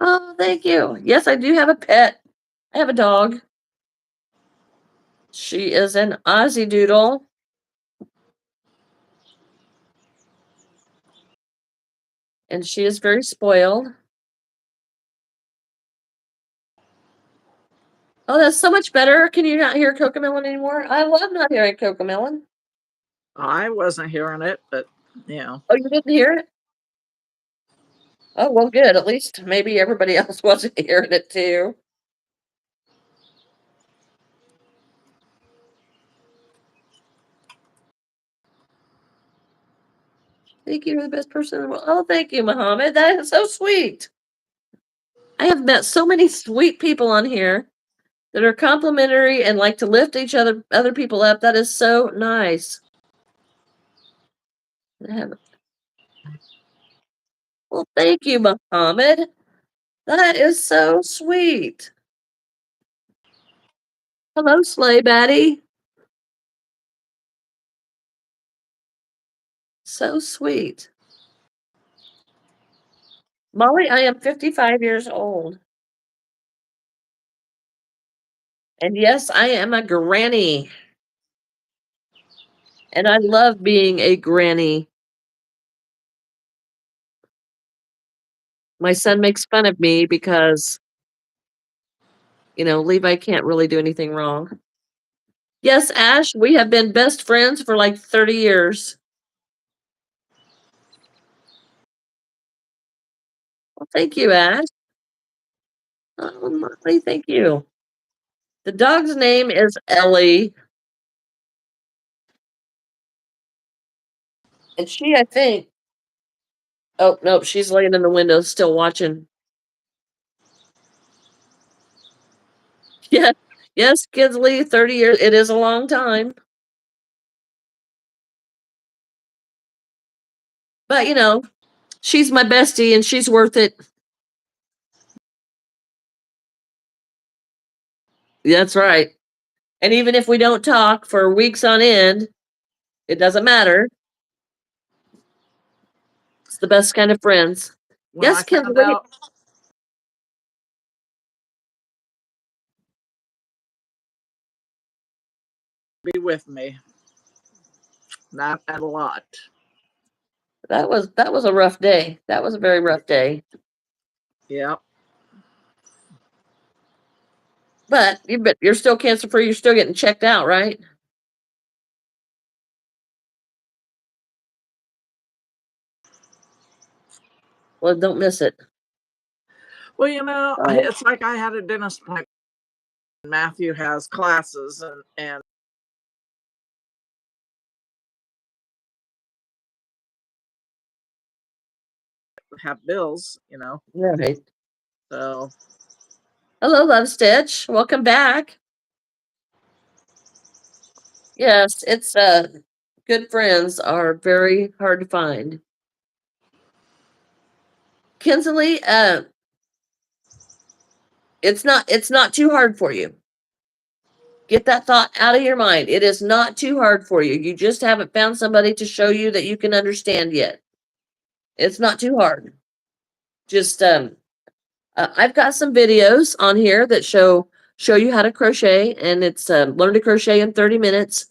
Oh, thank you. Yes, I do have a pet. I have a dog. She is an Aussie Doodle. And she is very spoiled. Oh, that's so much better. Can you not hear Cocomelon anymore? I love not hearing Cocomelon. I wasn't hearing it, but yeah. Oh, you didn't hear it? Oh, well, good. At least maybe everybody else wasn't hearing it too. Thank you, you're the best person in the world. Oh, thank you, Muhammad. That is so sweet. I have met so many sweet people on here that are complimentary and like to lift other people up. That is so nice. Well, thank you, Muhammad. That is so sweet. Hello, Sleigh Batty. So sweet. Molly, I am 55 years old. And yes, I am a granny. And I love being a granny. My son makes fun of me because, Levi can't really do anything wrong. Yes, Ash, we have been best friends for like 30 years. Well, thank you, Ash. Oh, Molly, thank you. The dog's name is Ellie. And she, I think, oh, nope, she's laying in the window still watching. Yeah, yes, Kinsley, 30 years. It is a long time. But, she's my bestie and she's worth it. That's right. And even if we don't talk for weeks on end, it doesn't matter. It's the best kind of friends. When I Yes, found Kinsley. out, be with me. Not a lot. That was a rough day. That was a very rough day. Yep. But you're still cancer free. You're still getting checked out, right? Well, don't miss it. Well, Oh, it's like I had a dentist appointment. Matthew has classes and have bills. right. So Hello, Love Stitch. Welcome back. Yes, it's good friends are very hard to find. Kinsley, it's not too hard for you. Get that thought out of your mind. It is not too hard for you. You just haven't found somebody to show you that you can understand yet. It's not too hard. Just I've got some videos on here that show you how to crochet, and it's learn to crochet in 30 minutes,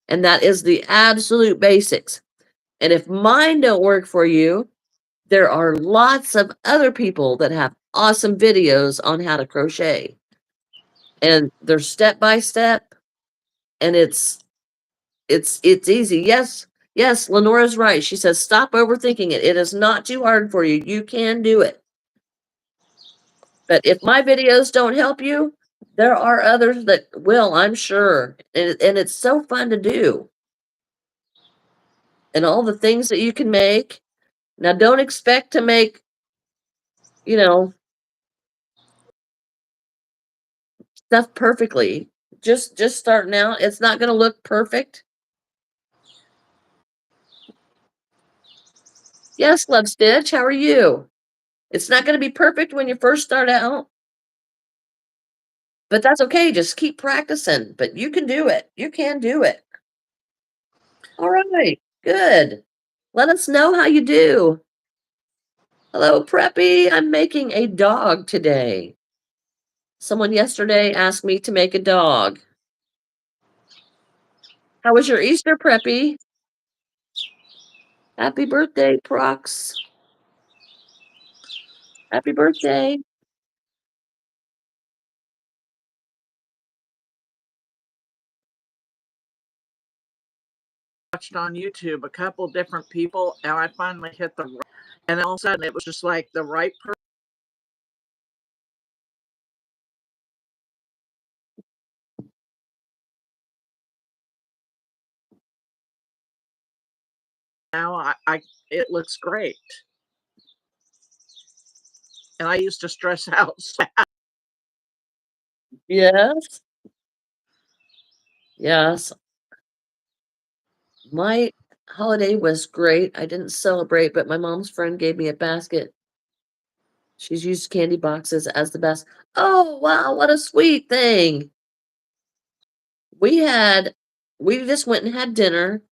and that is the absolute basics. And if mine don't work for you, there are lots of other people that have awesome videos on how to crochet, and they're step by step, and it's easy. Yes, Lenora's right. She says stop overthinking it. It is not too hard for you. You can do it. But if my videos don't help you, there are others that will, I'm sure. And it's so fun to do. And all the things that you can make. Now, don't expect to make, you know, stuff perfectly. Just starting out. It's not going to look perfect. Yes, Love Stitch, how are you? It's not going to be perfect when you first start out, but that's okay. Just keep practicing. But you can do it. You can do it. All right. Good. Let us know how you do. Hello, Preppy. I'm making a dog today. Someone yesterday asked me to make a dog. How was your Easter, Preppy? Happy birthday, Prox. Happy birthday. Watched on YouTube a couple different people, and I finally hit the right, and all of a sudden it was just like the right person. Now I it looks great, and I used to stress out. Yes. Yes. My holiday was great. I didn't celebrate, but my mom's friend gave me a basket. She's used candy boxes as the best. Oh, wow, what a sweet thing. We just went and had dinner.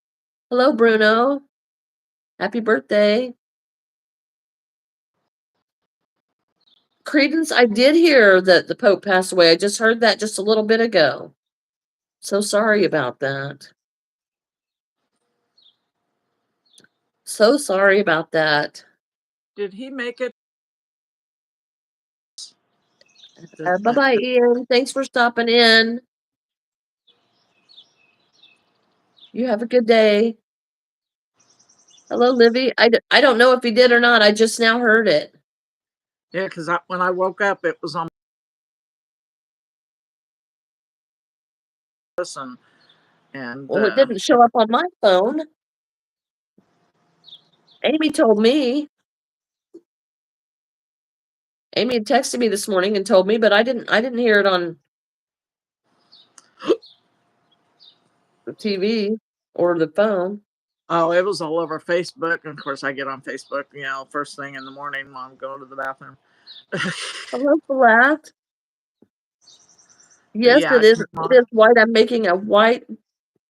Hello, Bruno. Happy birthday. Credence, I did hear that the Pope passed away. I just heard that just a little bit ago. So sorry about that. So sorry about that. Did he make it? Bye-bye, Ian. Thanks for stopping in. You have a good day. Hello, Livy. I don't know if he did or not. I just now heard it. Yeah, because when I woke up, it was on this, and Well, it didn't show up on my phone. Amy told me. Amy had texted me this morning and told me, but I didn't hear it on the TV or the phone. oh, it was all over Facebook. And of course, I get on Facebook, first thing in the morning while I'm going to the bathroom. Hello, Flat. But Yes, yeah, it is. It is white. I'm making a white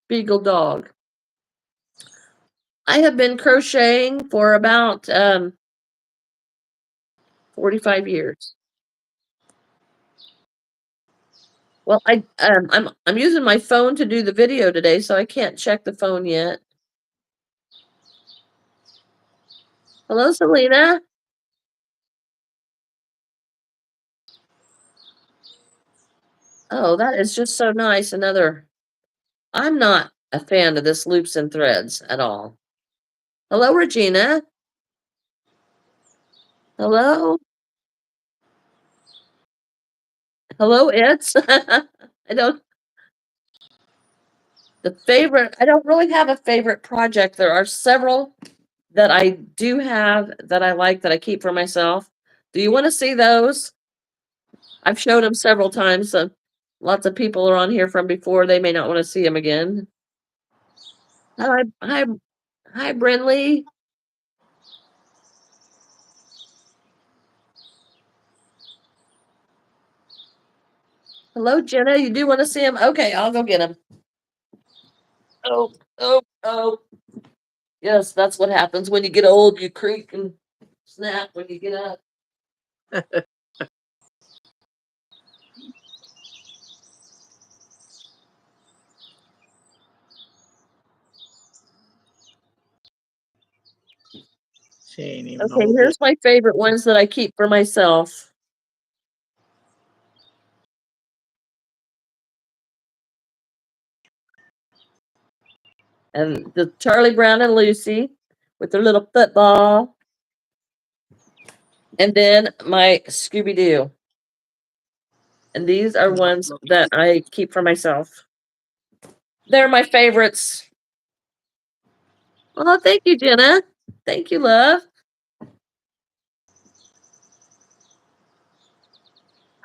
beagle dog. I have been crocheting for about 45 years. Well, I'm using my phone to do the video today, so I can't check the phone yet. Hello, Selena. Oh, that is just so nice. I'm not a fan of this loops and threads at all. Hello, Regina. Hello. Hello, it's. I don't I don't really have a favorite project. There are several that I do have that I like that I keep for myself. Do you want to see those? I've showed them several times. So lots of people are on here from before. They may not want to see them again. Hi, hi, hi, Brinley. Hello, Jenna. You do want to see them? Okay, I'll go get them. Oh, oh, oh. Yes, that's what happens when you get old. You creak and snap when you get up. she ain't even Okay, old yet. here's my favorite ones that I keep for myself. And the Charlie Brown and Lucy with their little football. And then my Scooby Doo. And these are ones that I keep for myself. They're my favorites. Oh, thank you, Jenna. Thank you, love.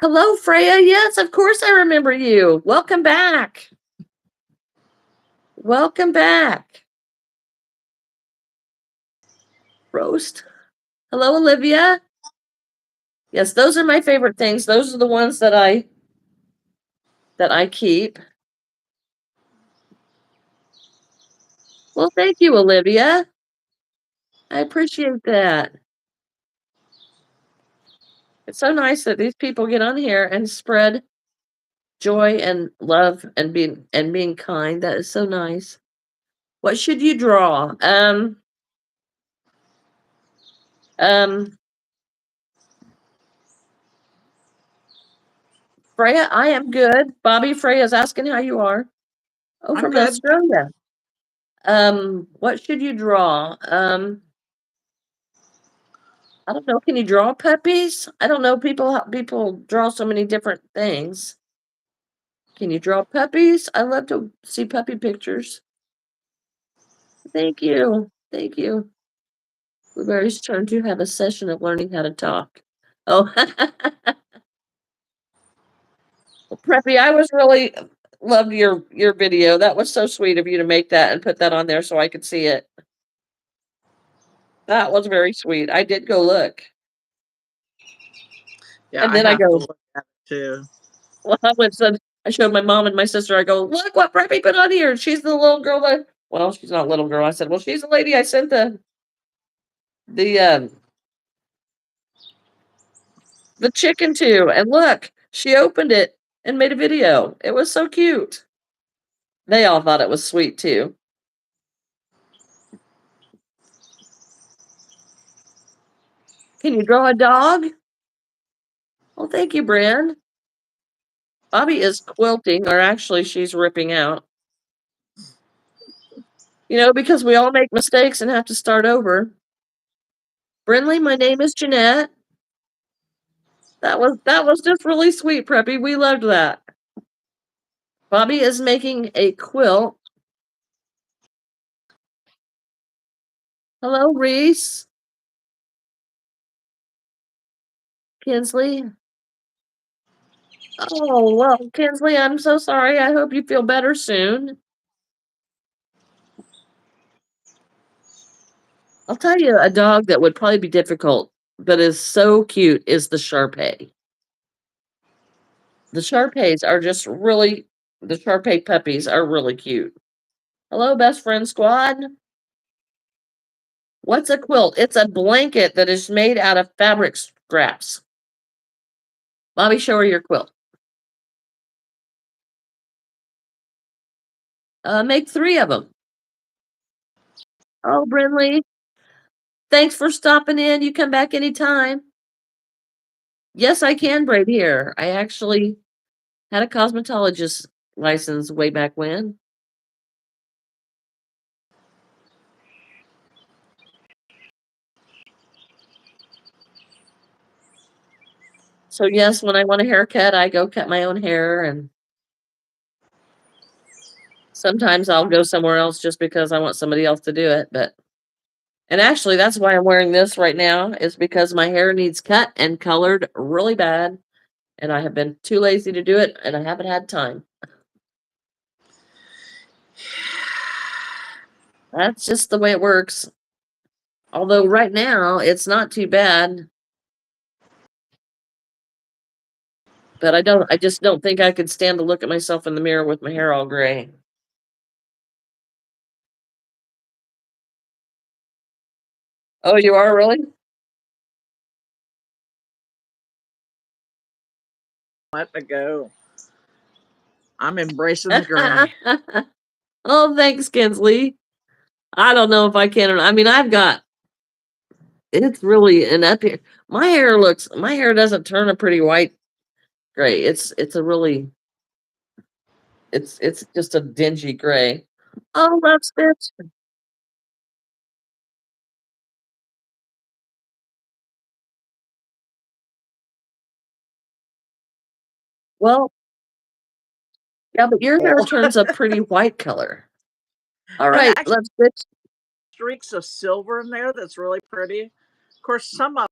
Hello, Freya. Yes, of course I remember you. Welcome back. Welcome back. Roast. Hello, Olivia. Yes, those are my favorite things. Those are the ones that I keep. Well, thank you, Olivia. I appreciate that. It's so nice that these people get on here and spread joy and love and being kind. That is so nice. What should you draw? Um, Freya, I am good. Bobby, Freya's asking how you are. Oh, I'm from good. Australia. What should you draw? I don't know. Can you draw puppies? I don't know. People draw so many different things. Can you draw puppies? I love to see puppy pictures. Thank you. Thank you. Blueberry's turn to have a session of learning how to talk. Oh, well, Preppy, I was really loved your video. That was so sweet of you to make that and put that on there so I could see it. That was very sweet. I did go look. Yeah, And I then I have to go, look at it too. well, I went and said, I showed my mom and my sister, I go, look what Preppy put on here. She's the little girl that, well, she's not a little girl. I said, well, she's the lady I sent the the chicken to. And look, she opened it and made a video. It was so cute. They all thought it was sweet too. Can you draw a dog? Well, thank you, Bran. Bobby is quilting, or actually, she's ripping out. You know, because we all make mistakes and have to start over. Brinley, my name is Jeanette. That was just really sweet, Preppy. We loved that. Bobby is making a quilt. Hello, Reese. Kinsley. Oh, well, Kinsley, I'm so sorry. I hope you feel better soon. I'll tell you a dog that would probably be difficult, but is so cute is the Shar-Pei. The Shar-Peis are just really, the Shar-Pei puppies are really cute. Hello, best friend squad. What's a quilt? It's a blanket that is made out of fabric scraps. Bobby, show her your quilt. Make 3 of them. Oh, Brinley, thanks for stopping in. You come back anytime. Yes, I can braid here. I actually had a cosmetologist license way back when. So yes, when I want a haircut, I go cut my own hair, and sometimes I'll go somewhere else just because I want somebody else to do it. And actually, that's why I'm wearing this right now, is because my hair needs cut and colored really bad, and I have been too lazy to do it, and I haven't had time. That's just the way it works. Although right now it's not too bad, but I just don't think I could stand to look at myself in the mirror with my hair all gray. Oh, you are really? Let it go. I'm embracing the gray. Oh, thanks, Kinsley. I don't know if I can. I mean, it's really an up here. My hair doesn't turn a pretty white gray. It's a really, it's just a dingy gray. Oh, love Stitch. Well, yeah, but your hair Oh. turns a pretty white color. All And right, actually, love Stitch. streaks of silver in there that's really pretty. Of course, some of,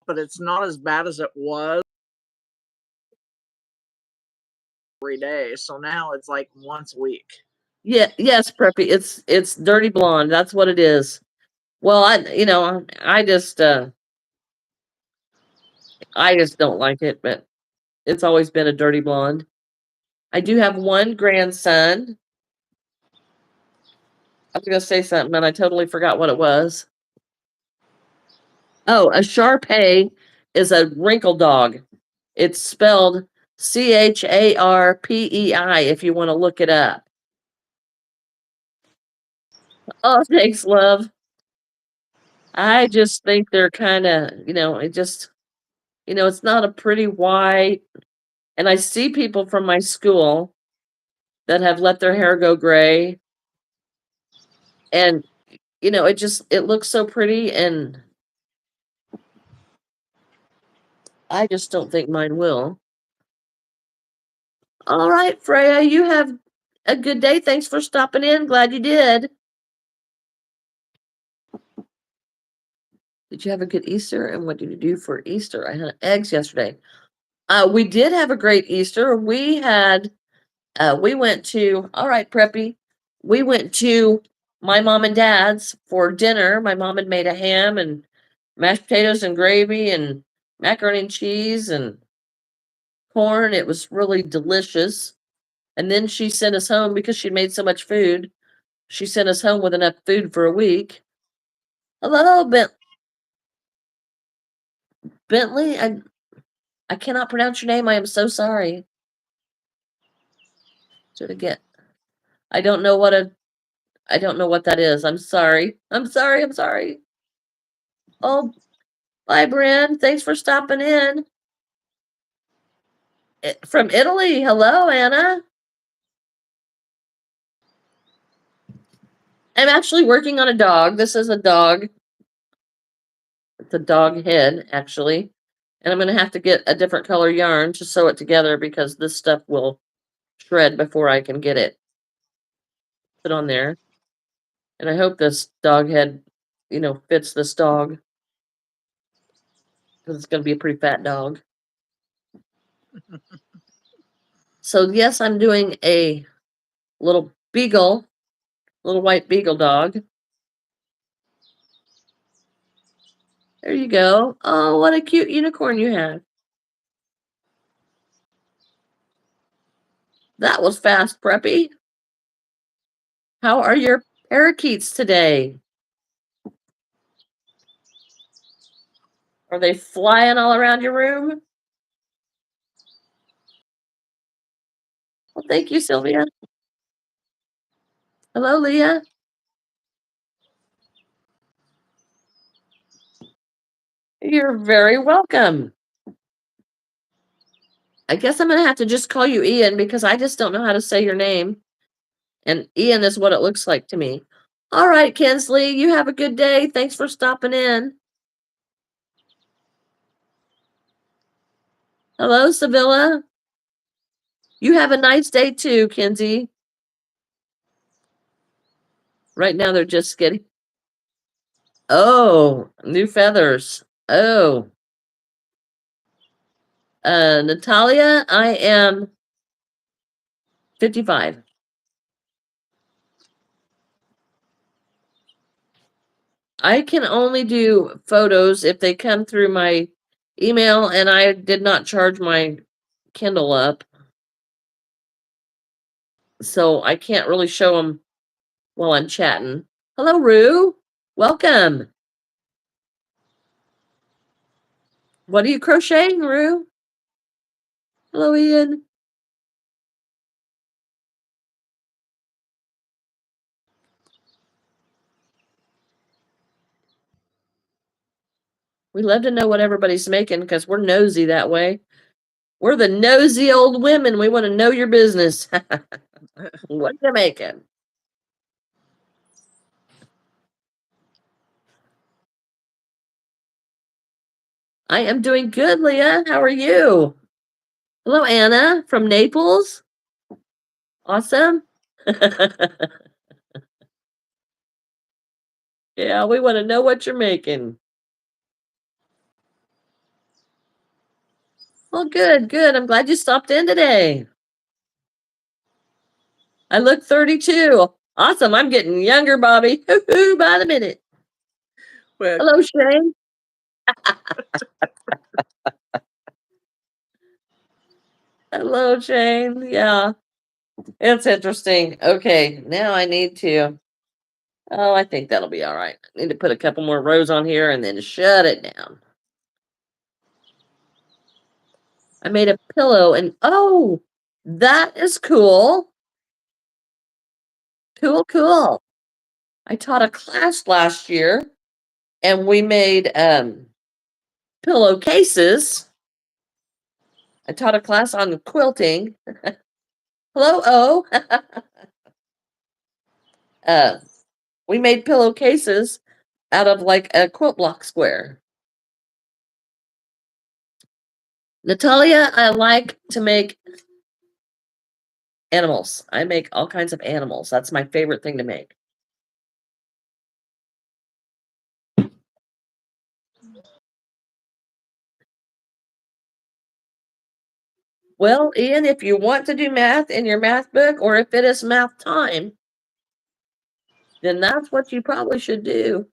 but it's not as bad as it was every day. So now it's like once a week. Yeah, yes, Preppy. It's dirty blonde. That's what it is. Well, I just don't like it, but it's always been a dirty blonde. I do have one grandson. I was going to say something and I totally forgot what it was. Oh, a Shar-Pei is a wrinkle dog. It's spelled Charpei if you want to look it up. Oh, thanks, love. I just think they're kind of, it's not a pretty white. And I see people from my school that have let their hair go gray. And, it looks so pretty. And I just don't think mine will. All right, Freya, you have a good day. Thanks for stopping in. Glad you did. Did you have a good Easter? And what did you do for Easter? I had eggs yesterday. We did have a great Easter. We went to, all right, Preppy. We went to my mom and dad's for dinner. My mom had made a ham and mashed potatoes and gravy and macaroni and cheese and corn. It was really delicious. And then she sent us home because she'd made so much food. She sent us home with enough food for a week. Hello, Bentley. I cannot pronounce your name. I am so sorry. Do it again. I don't know what that is. I'm sorry. I'm sorry. Oh, bye, Bryn. Thanks for stopping in. From Italy. Hello, Anna. I'm actually working on a dog. This is a dog. It's a dog head, actually. And I'm going to have to get a different color yarn to sew it together because this stuff will shred before I can get it put on there. And I hope this dog head, fits this dog. Because it's going to be a pretty fat dog. So, yes, I'm doing a little white beagle dog. There you go. Oh, what a cute unicorn you have. That was fast, Preppy. How are your parakeets today? Are they flying all around your room? Well, thank you, Sylvia. Hello, Leah. You're very welcome. I guess I'm going to have to just call you Ian because I just don't know how to say your name. And Ian is what it looks like to me. All right, Kinsley, you have a good day. Thanks for stopping in. Hello, Sevilla. You have a nice day too, Kinsey. Right now they're just getting. Oh, new feathers. Oh. Natalia, I am 55. I can only do photos if they come through my email, and I did not charge my Kindle up. So I can't really show them while I'm chatting. Hello, Rue. Welcome. What are you crocheting, Rue? Hello, Ian. We love to know what everybody's making because we're nosy that way. We're the nosy old women. We want to know your business. What are you making? I am doing good, Leah. How are you? Hello, Anna from Naples. Awesome. Yeah, we want to know what you're making. Well, good, good. I'm glad you stopped in today. I look 32. Awesome. I'm getting younger, Bobby. Hoo-hoo, by the minute. Well, Hello, Shane. Hello, Shane. Yeah, it's interesting. Okay, now I need to Oh, I think that'll be all right. I need to put a couple more rows on here and then shut it down. I made a pillow and oh, that is cool. Cool, cool. I taught a class last year and we made pillowcases. I taught a class on quilting. Hello, O. uh, we made pillowcases out of like a quilt block square. Natalia, I like to make animals. I make all kinds of animals. That's my favorite thing to make. Well, Ian, if you want to do math in your math book or if it is math time, then that's what you probably should do.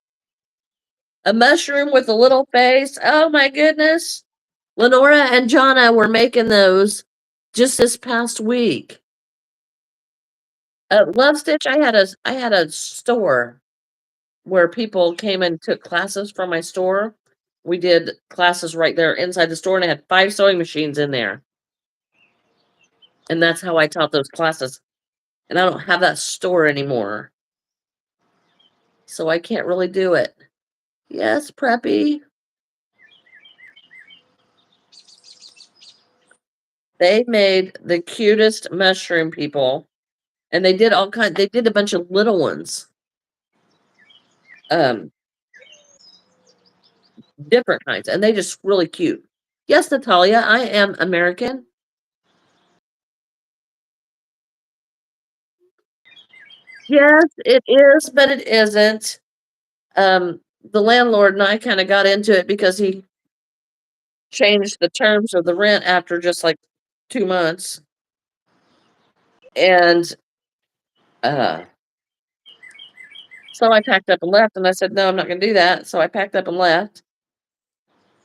A mushroom with a little face. Oh my goodness. Lenora and Jonna were making those just this past week. Love Stitch, I had a store where people came and took classes from my store. We did classes right there inside the store, and I had 5 sewing machines in there. And that's how I taught those classes. And I don't have that store anymore. So I can't really do it. Yes, Preppy. They made the cutest mushroom people. And they did a bunch of little ones. Um, different kinds. And they just really cute. Yes, Natalia, I am American. Yes, it is, but it isn't. The landlord and I kind of got into it because he changed the terms of the rent after just like 2 months. And uh so I packed up and left and I said, "No, I'm not going to do that." So I packed up and left.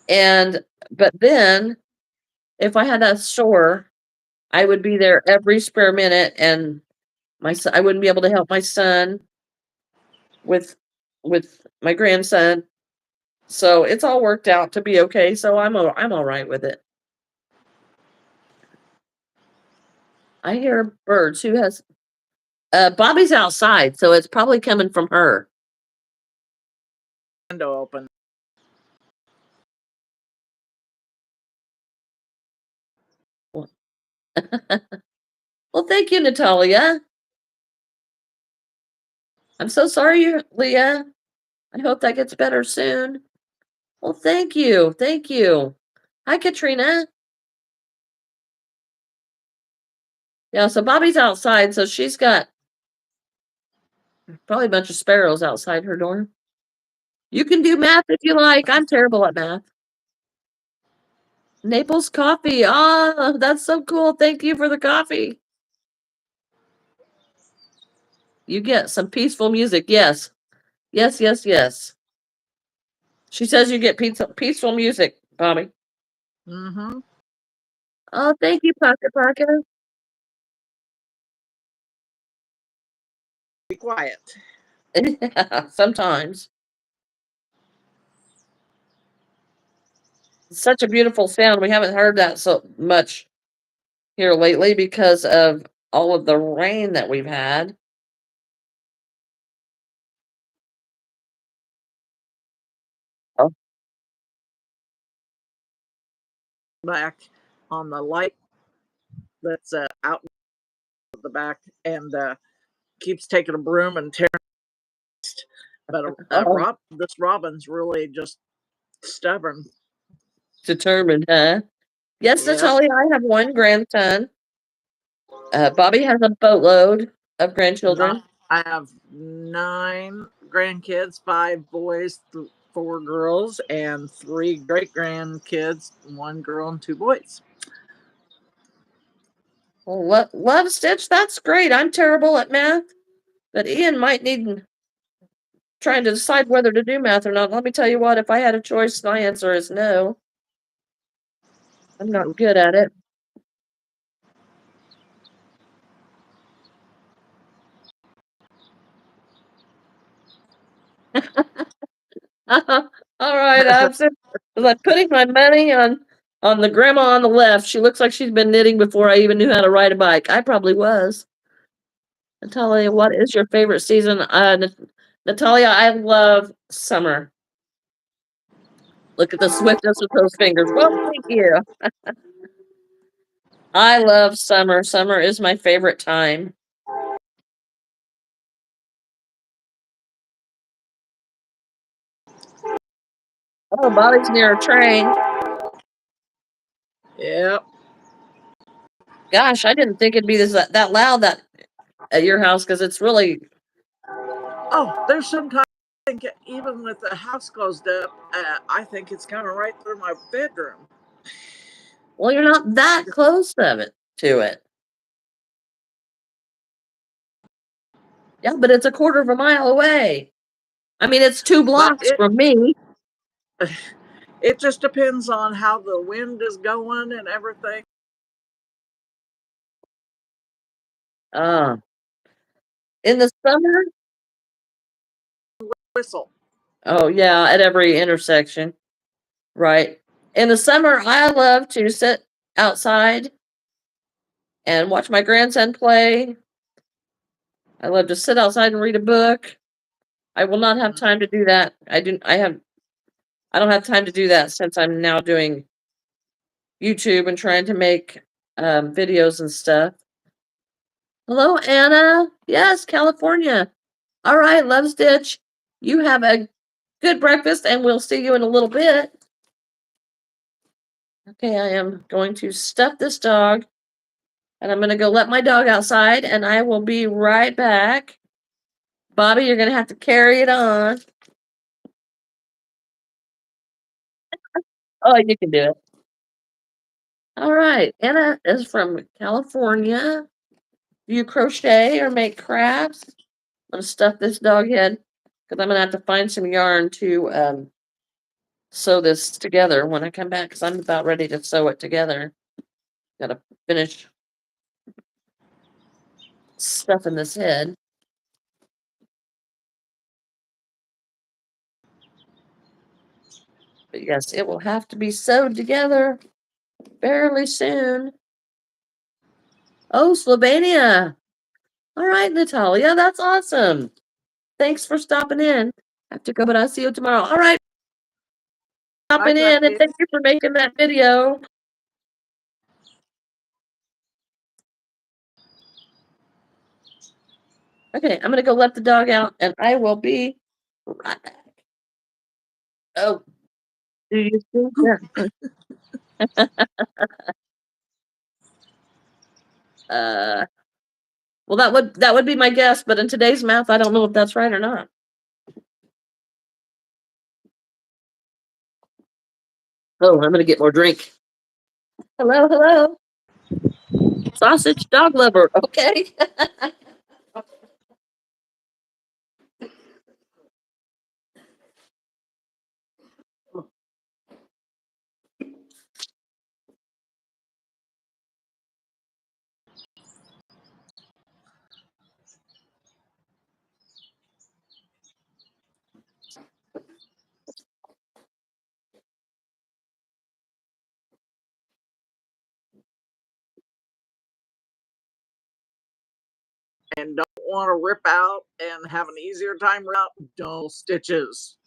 And but then if I had a store, I would be there every spare minute and I wouldn't be able to help my son with my grandson. So it's all worked out to be okay. So I'm all right with it. I hear birds. Who has Bobby's outside, so it's probably coming from her. Window open. Well, well, thank you, Natalia. I'm so sorry, Leah. I hope that gets better soon. Well, thank you. Thank you. Hi, Katrina. Yeah, so Bobby's outside, so she's got probably a bunch of sparrows outside her door. You can do math if you like. I'm terrible at math. Naples coffee. Ah, that's so cool. Thank you for the coffee. You get some peaceful music. Yes. Yes, yes, yes. She says you get peaceful music, Bobby. Mm-hmm. Oh, thank you, Pocket Pocket. Be quiet. Yeah, sometimes. It's such a beautiful sound. We haven't heard that so much here lately because of all of the rain that we've had. Oh, Back on the light that's out the back and keeps taking a broom and tearing. But oh, this robin's really just stubborn. determined, huh? Yes, Yep. Natalia, I have one grandson. Bobby has a boatload of Not, grandchildren. I have 9 grandkids, 5 boys, 4 girls, and 3 great grandkids, 1 girl and 2 boys. Well, love Stitch, that's great. I'm terrible at math, but Ian might need trying to decide whether to do math or not. Let me tell you what, if I had a choice, my answer is no. I'm not good at it. All right, I'm putting my money on the grandma on the left. She looks like she's been knitting before I even knew how to ride a bike. I probably was. Natalia, what is your favorite season? Natalia, I love summer. Look at the swiftness of those fingers. Well, thank you. I love summer. Summer is my favorite time. Oh, Bobby's near a train. Yep. Gosh, I didn't think it'd be that loud that at your house because it's really. Oh, there's sometimes I think even with the house closed up, I think it's coming right through my bedroom. Well, you're not that close to it. Yeah, but it's a quarter of a mile away. I mean, it's 2 But blocks from me. it just depends on how the wind is going and everything. Uh, in the summer, Whistle. oh yeah, at every intersection, right? In the summer, I love to sit outside and watch my grandson play. I love to sit outside and read a book. I will not have time to do that. I don't have time to do that since I'm now doing YouTube and trying to make videos and stuff. Hello, Anna. Yes, California. All right, Love Stitch. You have a good breakfast, and we'll see you in a little bit. Okay, I am going to stuff this dog, and I'm going to go let my dog outside, and I will be right back. Bobby, you're going to have to carry it on. Oh, you can do it. All right. Anna is from California. Do you crochet or make crafts? I'm going to stuff this dog head because I'm going to have to find some yarn to sew this together when I come back because I'm about ready to sew it together. Got to finish stuffing this head. But yes, it will have to be sewed together fairly soon. Oh, Slovenia. All right, Natalia, that's awesome. Thanks for stopping in. I have to go, but I'll see you tomorrow. All right, Bye, stopping in, and Grace. thank you for making that video. Okay, I'm gonna go let the dog out, and I will be right back. Oh, do you see that? Uh, well, that would be my guess, but in today's math, I don't know if that's right or not. Oh, I'm gonna get more drink. Hello, hello, sausage dog lover. Okay. And don't want to rip out and have an easier time out. Don't stitches.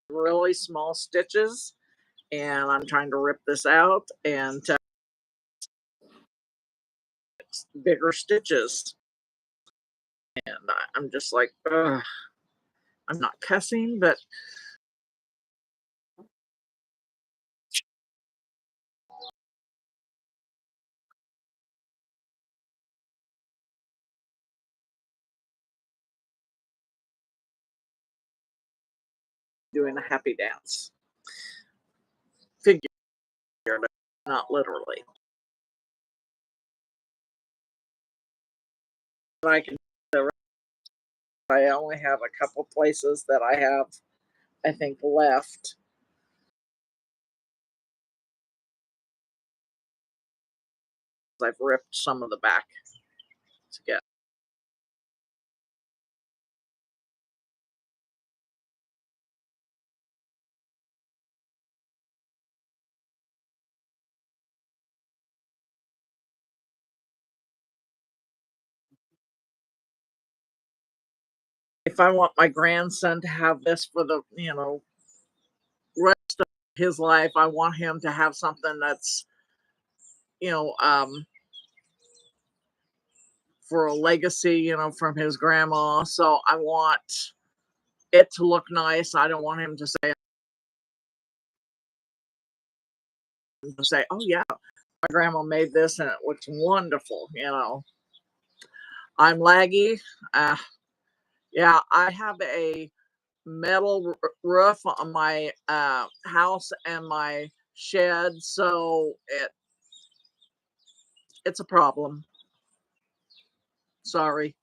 Really small stitches. And I'm trying to rip this out and bigger stitches. And I'm just like, ugh. I'm not cussing, but doing a happy dance. Figure, not literally. But I can. I only have a couple places that I have, I think, left. I've ripped some of the back to get. if I want my grandson to have this for the, rest of his life, I want him to have something that's, you know, um, for a legacy, from his grandma. So I want it to look nice. I don't want him to say, "Oh yeah, my grandma made this and it looks wonderful." I'm laggy. Uh, yeah, I have a metal roof on my house and my shed, so it's a problem. Sorry.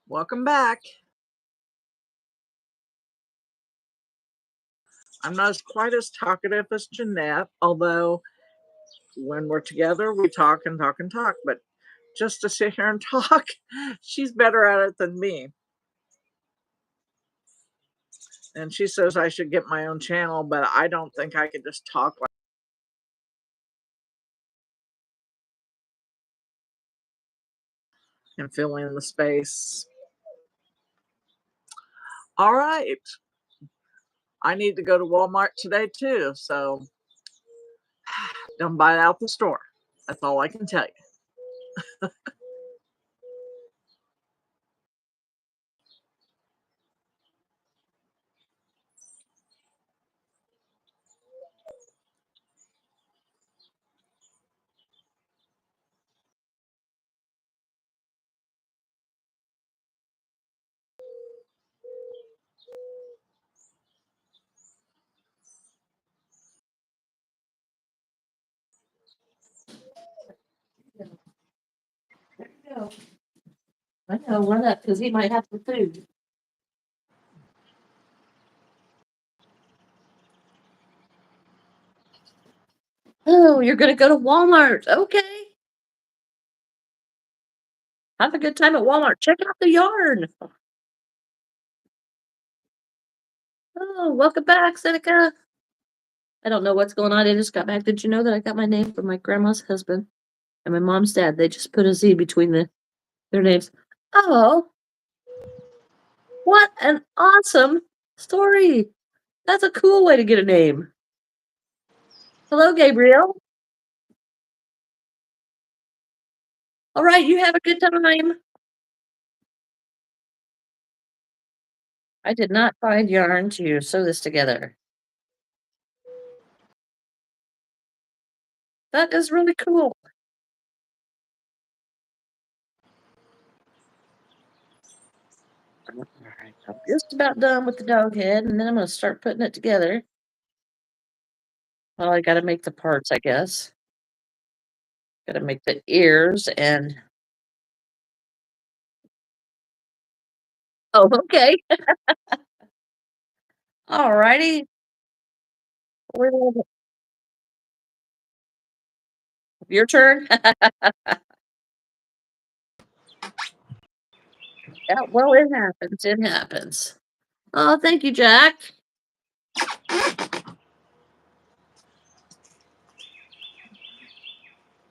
Welcome back. I'm not quite as talkative as Jeanette, although when we're together, we talk and talk and talk. But just to sit here and talk, she's better at it than me. And she says I should get my own channel, but I don't think I could just talk like and fill in the space. All right. I need to go to Walmart today too, so don't buy it out the store. That's all I can tell you. No, I know, run up because he might have some food. Oh, you're gonna go to Walmart. Okay. Have a good time at Walmart. Check out the yarn. Oh, welcome back, Seneca. I don't know what's going on. I just got back. Did you know that I got my name from my grandma's husband and my mom's dad? They just put a Z between their names. Oh, what an awesome story. That's a cool way to get a name. Hello, Gabriel. All right, you have a good time. I did not find yarn to sew this together. That is really cool. All right, I'm just about done with the dog head, and then I'm going to start putting it together. Well, I got to make the parts, I guess. Got to make the ears and. Oh, okay. All righty. Your turn. Yeah, well, it happens. It happens. Oh, thank you, Jack.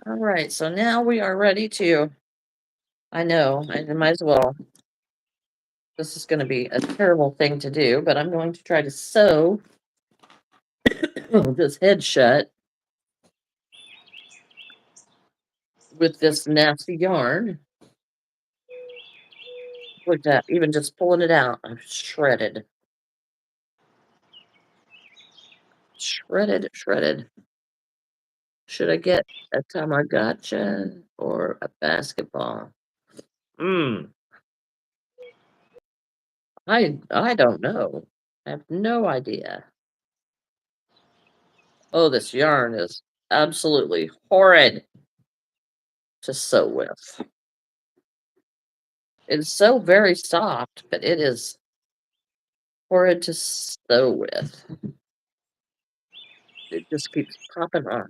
All right, so now we are ready to. I know, I might as well. This is going to be a terrible thing to do, but I'm going to try to sew this head shut with this nasty yarn. Look at that, even just pulling it out, I'm shredded. Shredded, shredded. Should I get a Tamagotchi or a basketball? I don't know. I have no idea. Oh, this yarn is absolutely horrid to sew with. It's so very soft, but it is horrid to sew with. It just keeps popping off.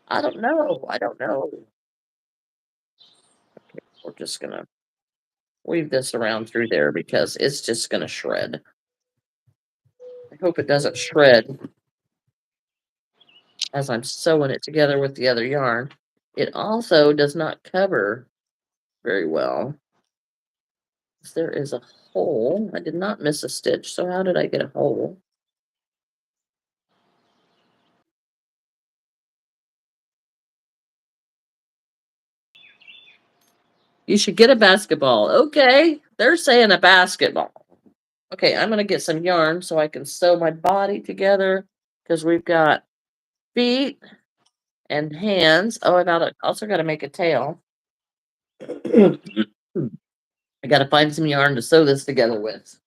I don't know. I don't know. We're just gonna weave this around through there because it's just gonna shred. I hope it doesn't shred as I'm sewing it together with the other yarn. It also does not cover very well. There is a hole. I did not miss a stitch, so how did I get a hole? You should get a basketball. Okay, they're saying a basketball. Okay, I'm going to get some yarn so I can sew my body together because we've got feet and hands. Oh, also got to make a tail. I got to find some yarn to sew this together with.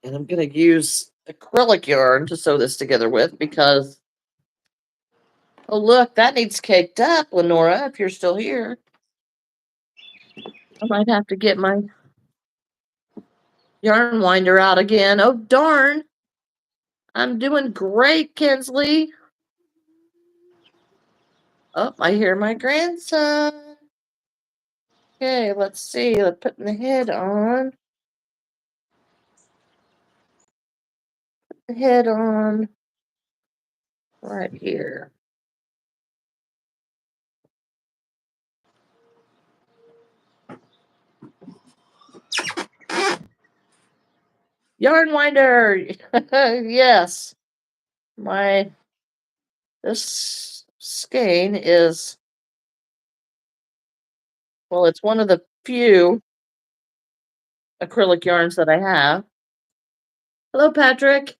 And I'm going to use acrylic yarn to sew this together with because, oh, look, that needs caked up, Lenora, if you're still here. I might have to get my yarn winder out again. Oh, darn. I'm doing great, Kinsley. Oh, I hear my grandson. Okay, let's see. Let's put the head on. Put the head on right here. Yarn winder. Yes. This skein is, well, it's one of the few acrylic yarns that I have. Hello, Patrick.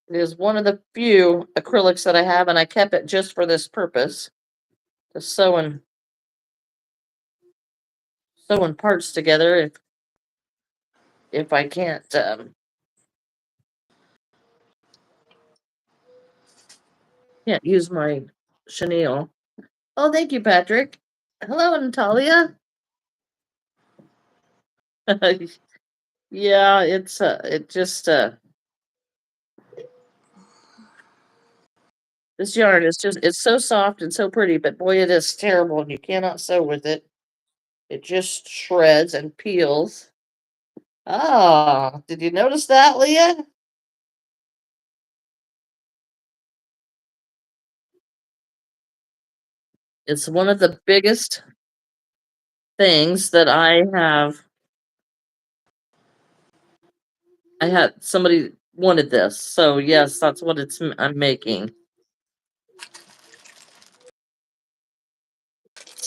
It is one of the few acrylics that I have, and I kept it just for this purpose, to sewing parts together if I can't use my chenille. Oh, thank you, Patrick. Hello, Natalia. Yeah, it just this yarn is it's so soft and so pretty, but boy, it is terrible and you cannot sew with it. It just shreds and peels. Ah, did you notice that, Leah? It's one of the biggest things that I had somebody wanted this. So yes, that's what I'm making.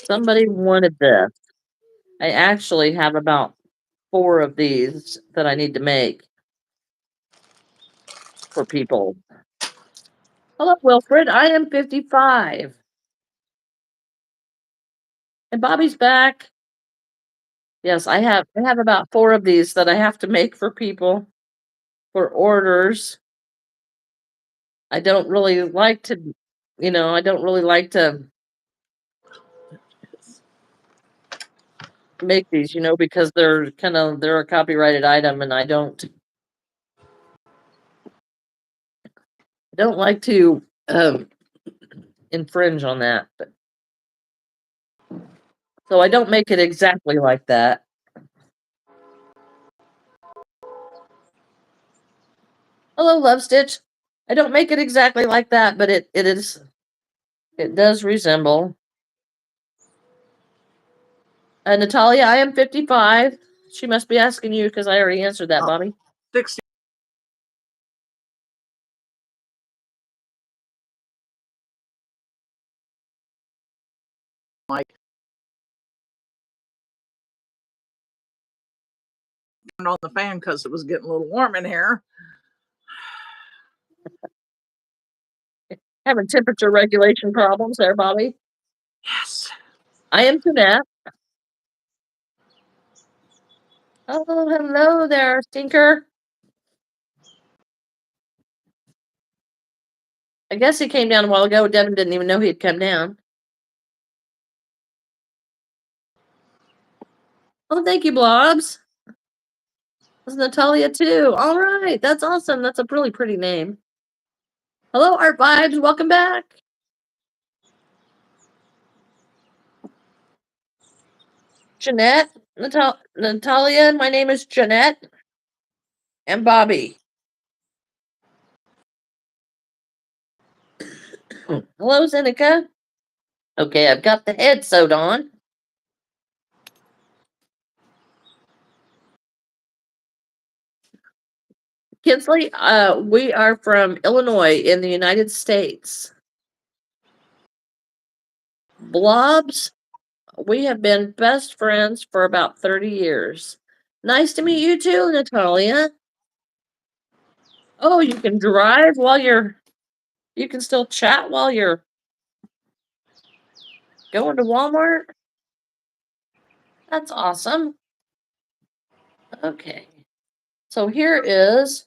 Somebody wanted this. I actually have about 4 of these that I need to make for people. Hello, Wilfred. I am 55. And Bobby's back. Yes, I have about 4 of these that I have to make for people for orders. I don't really like to, I don't really like to make these, because they're a copyrighted item and I don't like to infringe on that. So I don't make it exactly like that. Hello, Love Stitch. I don't make it exactly like that, but it does resemble. Natalia, I am 55. She must be asking you because I already answered that, Bobby. 60. Mike. Turned on the fan because it was getting a little warm in here. Having temperature regulation problems there, Bobby? Yes. I am Jeanette. Oh, hello there, Stinker. I guess he came down a while ago. Devin didn't even know he had come down. Oh, thank you, Blobs. That's Natalia too. All right, that's awesome. That's a really pretty name. Hello, Art Vibes. Welcome back. Jeanette, Natalia. My name is Jeanette and Bobby. Hello, Zenica. Okay, I've got the head sewed on. Kinsley, we are from Illinois in the United States. Blobs, we have been best friends for about 30 years. Nice to meet you too, Natalia. Oh, you can drive while you can still chat while you're going to Walmart? That's awesome. Okay. So here is,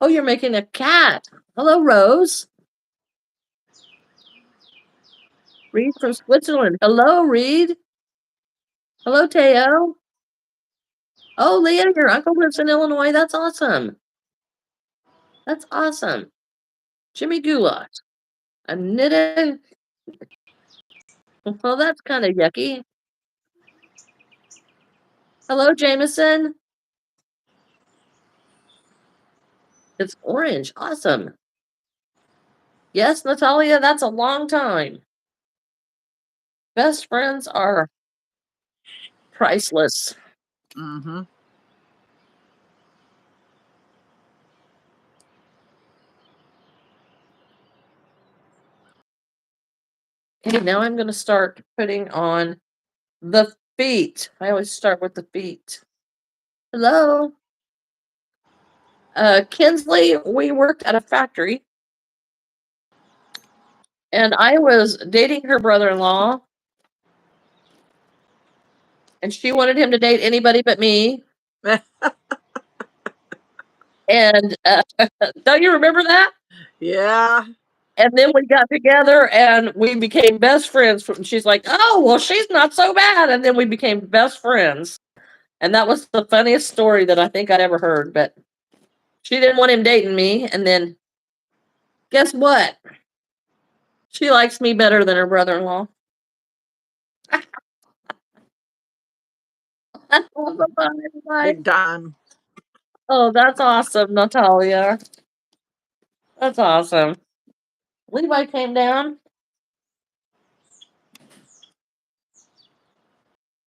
oh, you're making a cat. Hello, Rose. Reed from Switzerland. Hello, Reed. Hello, Teo. Oh, Leah, your uncle lives in Illinois. That's awesome. That's awesome. Jimmy Goulash. I'm knitting. Well, that's kind of yucky. Hello, Jameson. It's orange. Awesome. Yes, Natalia, that's a long time. Best friends are priceless. Mm-hmm. Okay, now I'm going to start putting on the feet. I always start with the feet. Hello. Kinsley, we worked at a factory. And I was dating her brother-in-law. And she wanted him to date anybody but me. And don't you remember that? Yeah. And then we got together and we became best friends. She's like, oh, well, she's not so bad. And then we became best friends. And that was the funniest story that I think I'd ever heard. But she didn't want him dating me. And then guess what? She likes me better than her brother-in-law. Big time. Oh, that's awesome, Natalia. That's awesome. Levi came down.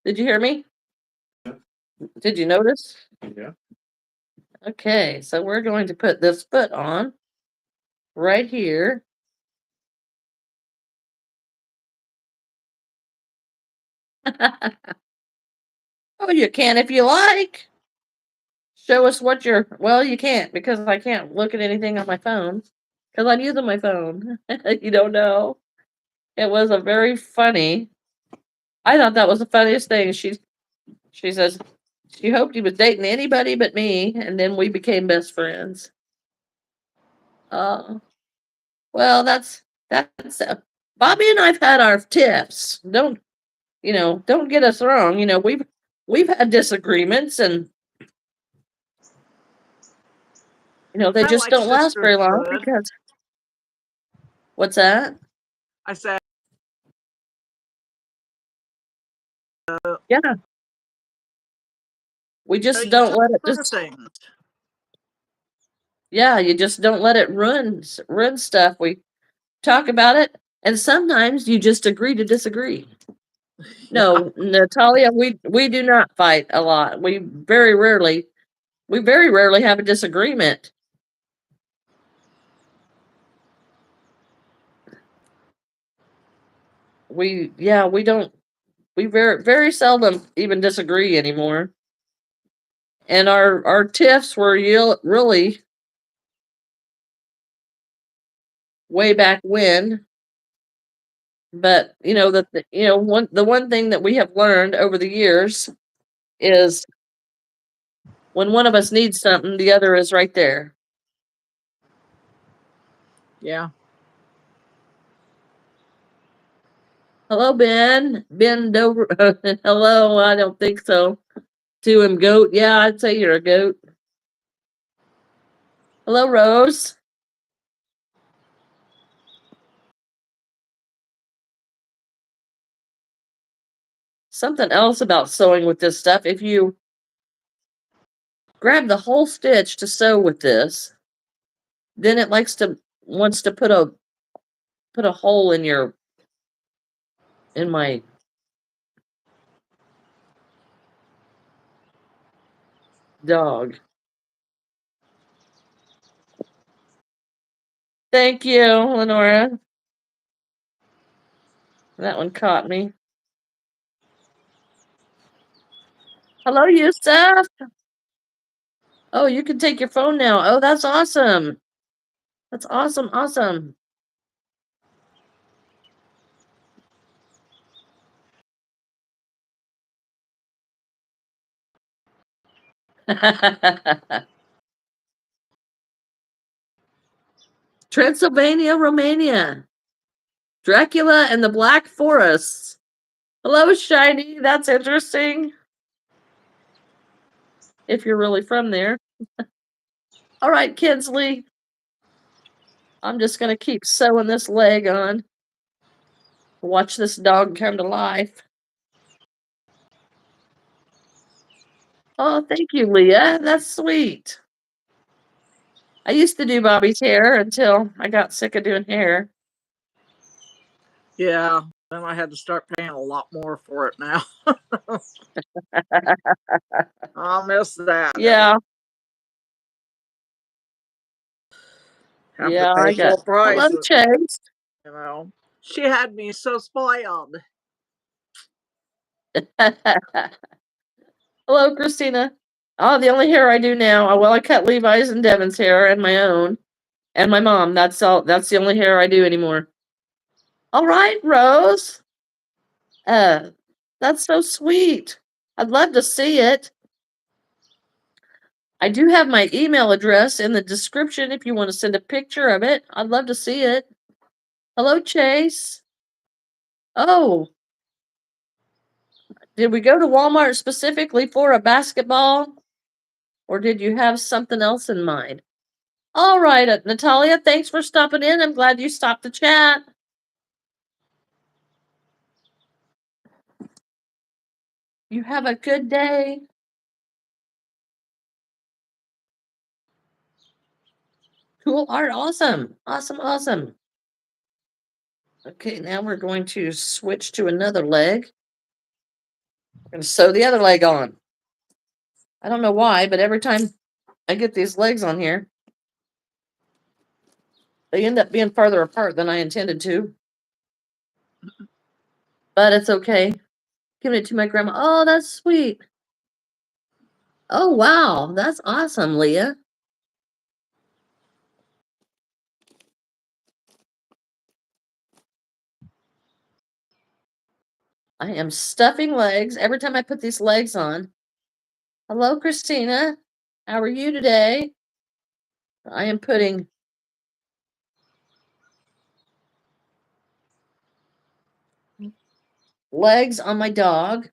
Did you hear me? Did you notice? Yeah. Okay, so we're going to put this foot on right here. Oh, you can if you like. Show us what you're. Well, you can't because I can't look at anything on my phone because I'm using my phone. You don't know. It was a very funny. I thought that was the funniest thing. She says she hoped he was dating anybody but me, and then we became best friends. Well, that's Bobby and I've had our tips. Don't get us wrong. We've had disagreements, and they I just like don't last very long sisterhood. because what's that? I said, Yeah, we you just don't talk let it through just. things. Yeah, you just don't let it run stuff. We talk about it, and sometimes you just agree to disagree. No, Natalia, we do not fight a lot. We very rarely have a disagreement. We don't. We very seldom even disagree anymore. And our tiffs were really way back when. But the one thing that we have learned over the years is when one of us needs something, the other is right there. Yeah. Hello, Ben. Ben Dover. Hello. I don't think so. To him, goat. Yeah, I'd say you're a goat. Hello, Rose. Something else about sewing with this stuff. If you grab the whole stitch to sew with this, then it wants to put a hole in my dog. Thank you, Lenora. That one caught me. Hello, Yusuf. Oh, you can take your phone now. Oh, that's awesome. That's awesome. Awesome. Transylvania, Romania. Dracula and the Black Forests. Hello, Shiny. That's interesting. If you're really from there. All right, Kinsley. I'm just going to keep sewing this leg on. Watch this dog come to life. Oh, thank you, Leah. That's sweet. I used to do Bobby's hair until I got sick of doing hair. Yeah, then I had to start paying a lot more for it now. I'll miss that. Yeah. Have to Yeah, pay I got. full price. Hello, Chase. You know, she had me so spoiled. Hello, Christina. Oh, the only hair I do now. Well, I cut Levi's and Devin's hair and my own and my mom. That's all. That's the only hair I do anymore. All right, Rose. Uh, that's so sweet. I'd love to see it. I do have my email address in the description if you want to send a picture of it. I'd love to see it. Hello, Chase. Oh, did we go to Walmart specifically for a basketball? Or did you have something else in mind? All right, Natalia, thanks for stopping in. I'm glad you stopped to chat. You have a good day. Cool art. Awesome. Awesome. Awesome. Okay, now we're going to switch to another leg. We're going to sew the other leg on. I don't know why, but every time I get these legs on here, they end up being farther apart than I intended to. But it's okay. Giving it to my grandma. Oh, that's sweet. Oh, wow. That's awesome, Leah. I am stuffing legs every time I put these legs on. Hello, Christina. How are you today? I am putting legs on my dog.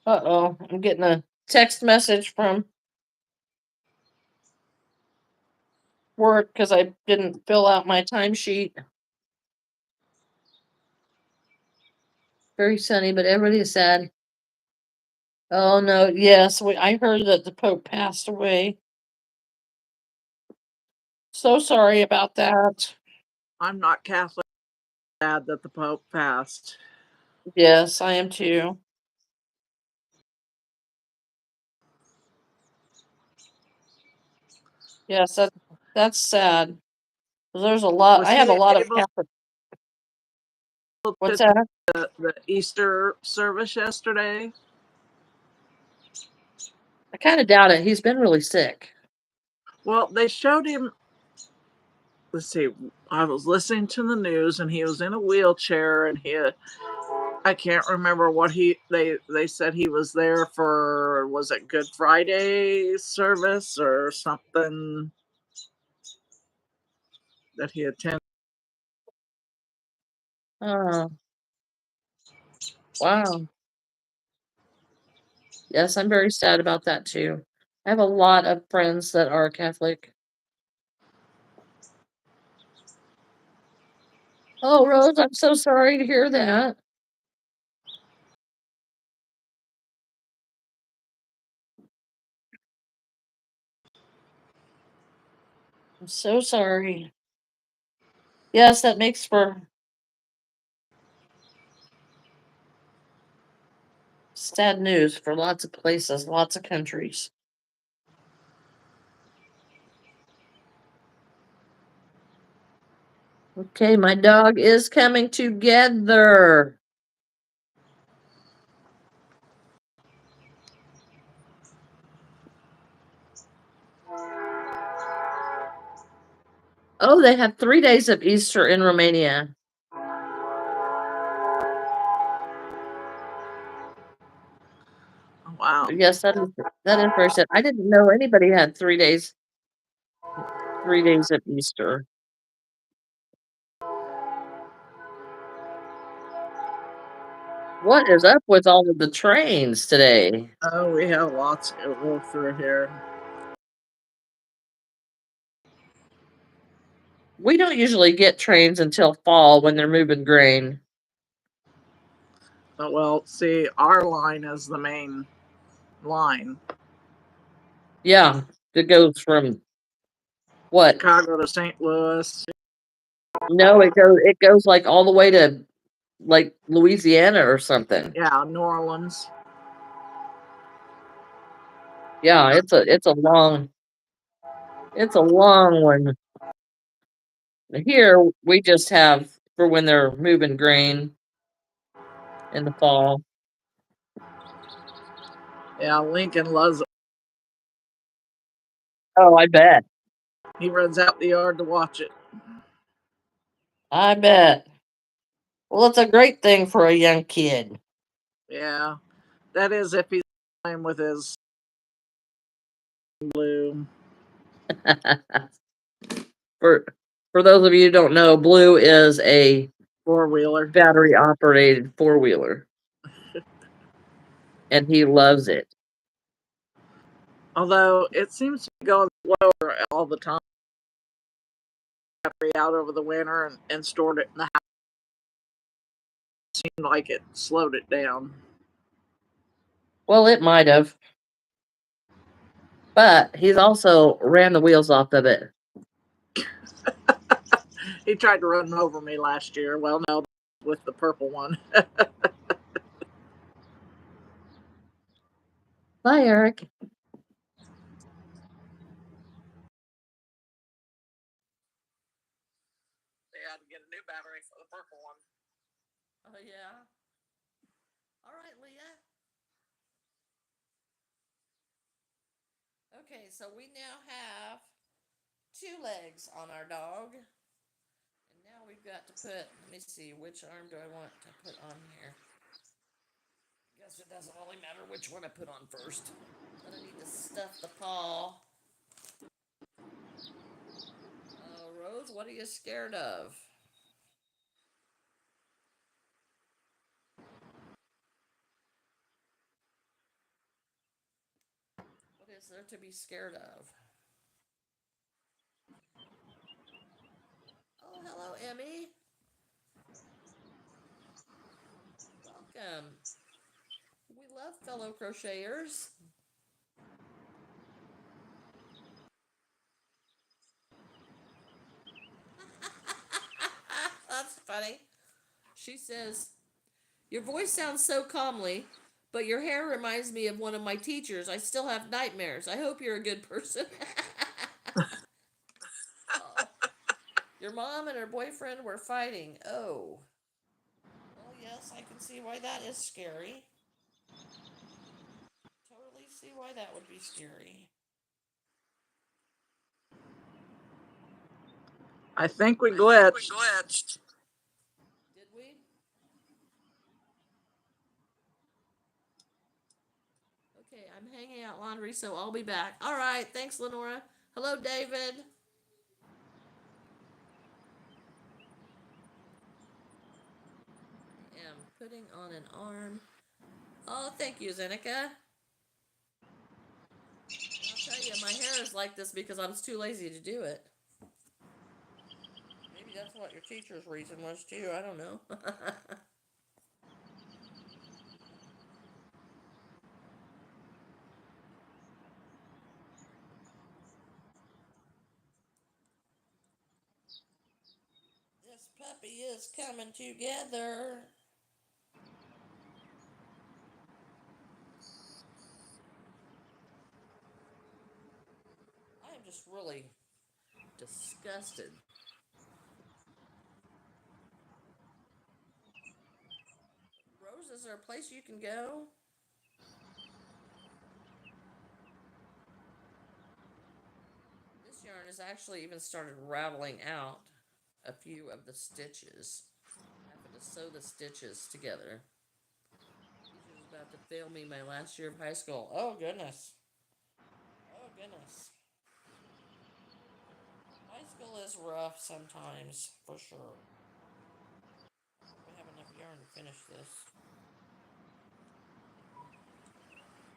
Uh-oh, I'm getting a text message from work because I didn't fill out my timesheet. Very sunny, but everybody is sad. Oh no, yes, I heard that the Pope passed away. So sorry about that. I'm not Catholic. Sad that the Pope passed. Yes, I am too. Yes, that's sad. There's a lot. Was I have a he lot of able Catholic. What's to that? the Easter service yesterday? I kind of doubt it. He's been really sick. Well, they showed him. Let's see. I was listening to the news, and he was in a wheelchair, and I can't remember what they said he was there for. Was it Good Friday service or something that he attended? Oh, wow. Yes, I'm very sad about that too. I have a lot of friends that are Catholic. Oh, Rose, I'm so sorry to hear that. I'm so sorry. Yes, that makes for sad news for lots of places, lots of countries. Okay, my dog is coming together. Oh, they have 3 days of Easter in Romania. Wow. Yes, that is very sad. I didn't know anybody had 3 days, 3 days of Easter. What is up with all of the trains today? Oh, we have lots to go through here. We don't usually get trains until fall when they're moving grain. Well, see, our line is the main line. Yeah, it goes from what? Chicago to St. Louis. No, it goes like all the way to like Louisiana or something. Yeah, New Orleans. Yeah, it's a long one. Here we just have for when they're moving grain in the fall. Yeah, Lincoln loves it. Oh, I bet. He runs out the yard to watch it. I bet. Well, it's a great thing for a young kid. Yeah, that is if he's playing with his blue. for for those of you who don't know, Blue is a Four wheeler. battery operated four-wheeler and he loves it. Although it seems to be going slower all the time. Battery out over the winter and stored it in the house. Seemed like it slowed it down. Well, it might have, but he's also ran the wheels off of it. He tried to run over me last year. Well, no, with the purple one. Bye, Eric. They had to get a new battery for the purple one. Oh, yeah. All right, Leah. Okay, so we now have 2 legs on our dog. And now we've got to put, let me see, which arm do I want to put on here? Guess it doesn't really matter which one I put on first. Then I need to stuff the paw. Rose, what are you scared of? What is there to be scared of? Oh, hello, Emmy. Welcome. We love fellow crocheters. That's funny. She says, your voice sounds so calmly, but your hair reminds me of one of my teachers. I still have nightmares. I hope you're a good person. Oh, your mom and her boyfriend were fighting. Oh. Well, yes, I can see why that is scary. Totally see why that would be scary. I think we glitched. Did we? Okay, I'm hanging out laundry, so I'll be back. All right, thanks, Lenora. Hello, David. putting on an arm. Oh, thank you, Zenica. I'll tell you, my hair is like this because I was too lazy to do it. Maybe that's what your teacher's reason was too. I don't know. This puppy is coming together. I am just really disgusted. Rose, is there a place you can go? This yarn has actually even started raveling out a few of the stitches. I'm having to sew the stitches together. Teacher's about to fail me my last year of high school. Oh, goodness. Oh, goodness. High school is rough sometimes, for sure. We have enough yarn to finish this.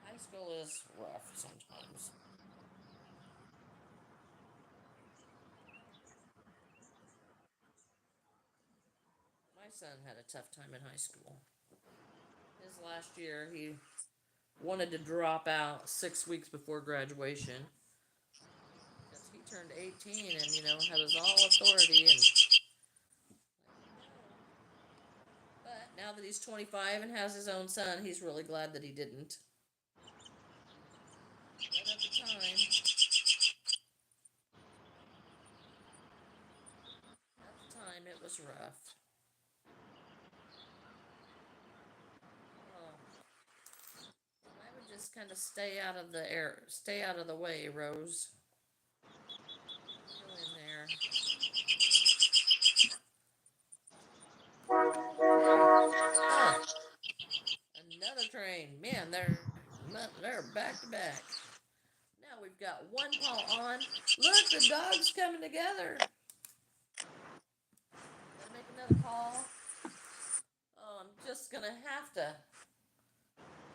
High school is rough sometimes. My son had a tough time in high school. His last year, he wanted to drop out 6 weeks before graduation because he turned 18 and, had his all authority and but now that he's 25 and has his own son, he's really glad that he didn't. But at the time it was rough. Oh, I would just kind of stay out of the air, stay out of the way, Rose. Go in there. Oh, another train. Man, they're back to back. Now we've got one paw on. Look, the dog's coming together. Gonna make another call. Oh, I'm just gonna have to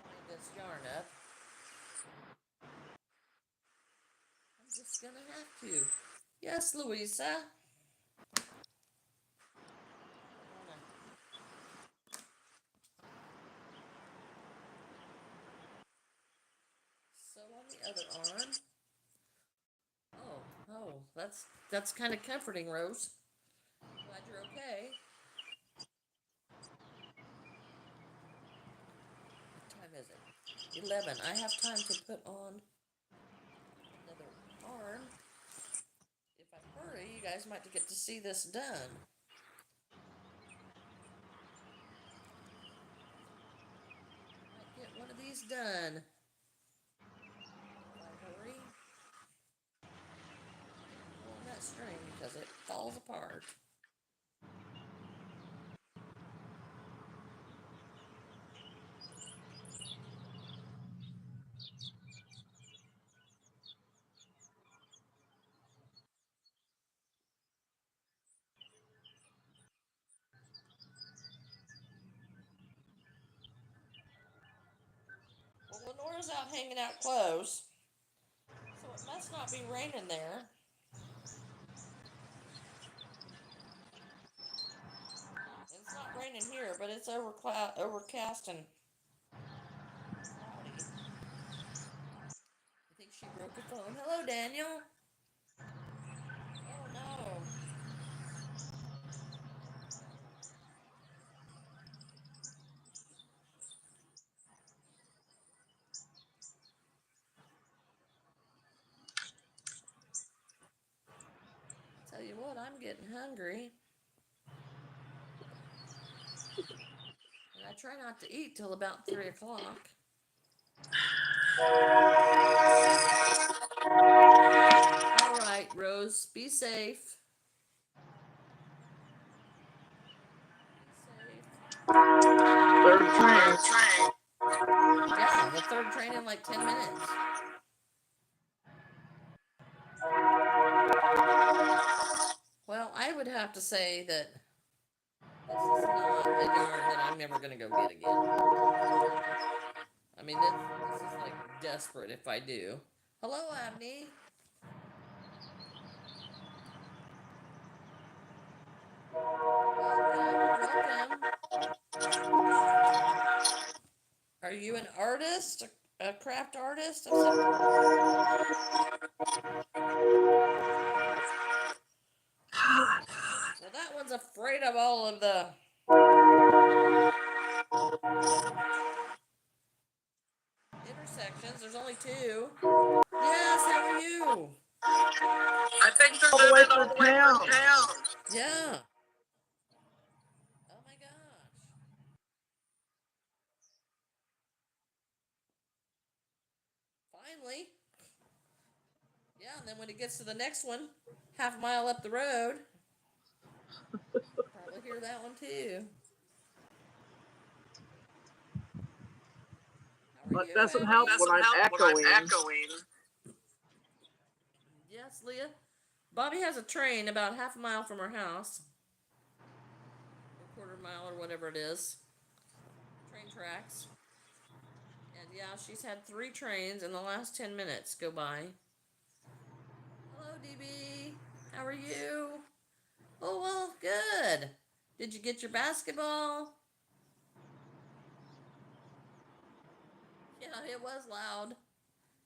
wind this yarn up. I'm just gonna have to. Yes, Louisa. Sew on the other arm. Oh, that's kind of comforting, Rose. Glad you're okay. What time is it? 11. I have time to put on another arm. If I hurry, you guys might get to see this done. Might get one of these done. If I hurry. Pull on that string because it falls apart. Well, Lenora's out hanging out clothes, so it must not be raining there. It's not raining here, but it's overcast and cloudy. I think she broke her phone. Hello, Daniel. Oh no. Tell you what, I'm getting hungry. And I try not to eat till about 3 o'clock. All right, Rose, be safe. Third train. Yeah, the third train in like 10 minutes. Well, I would have to say that This is not a yarn that I'm never gonna go get again. I mean, this is like desperate if I do. Hello, Abney. Welcome, welcome. Are you an artist? A craft artist of some Well, that one's afraid of all of the intersections. There's only two. Yes, how are you? I think they're moving all the way through town. Yeah. Oh my gosh. Finally. Yeah, and then when it gets to the next one, half a mile up the road, probably hear that one too. How are But you, doesn't Abby? help when I'm echoing. Yes, Leah. Bobby has a train about half a mile from her house, or quarter mile, or whatever it is. Train tracks. And yeah, she's had 3 trains in the last 10 minutes go by. Hello, DB. How are you? Oh, well, good. Did you get your basketball? Yeah, it was loud.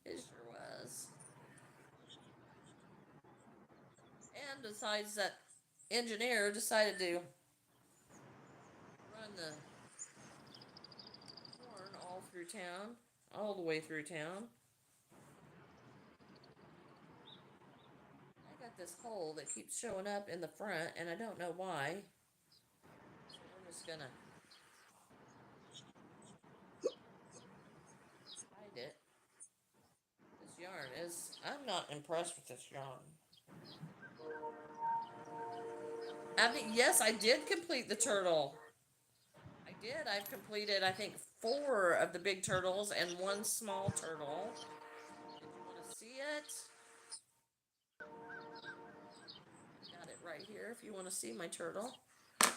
It sure was. And besides that, engineer decided to run the horn all through town, all the way through town. I got this hole that keeps showing up in the front, and I don't know why. So we're just gonna hide it. This yarn is, I'm not impressed with this yarn. Abby, yes, I did complete the turtle. I did. I've completed, I think, 4 of the big turtles and 1 small turtle. Did you want to see it? I've got it right here if you want to see my turtle. Okay,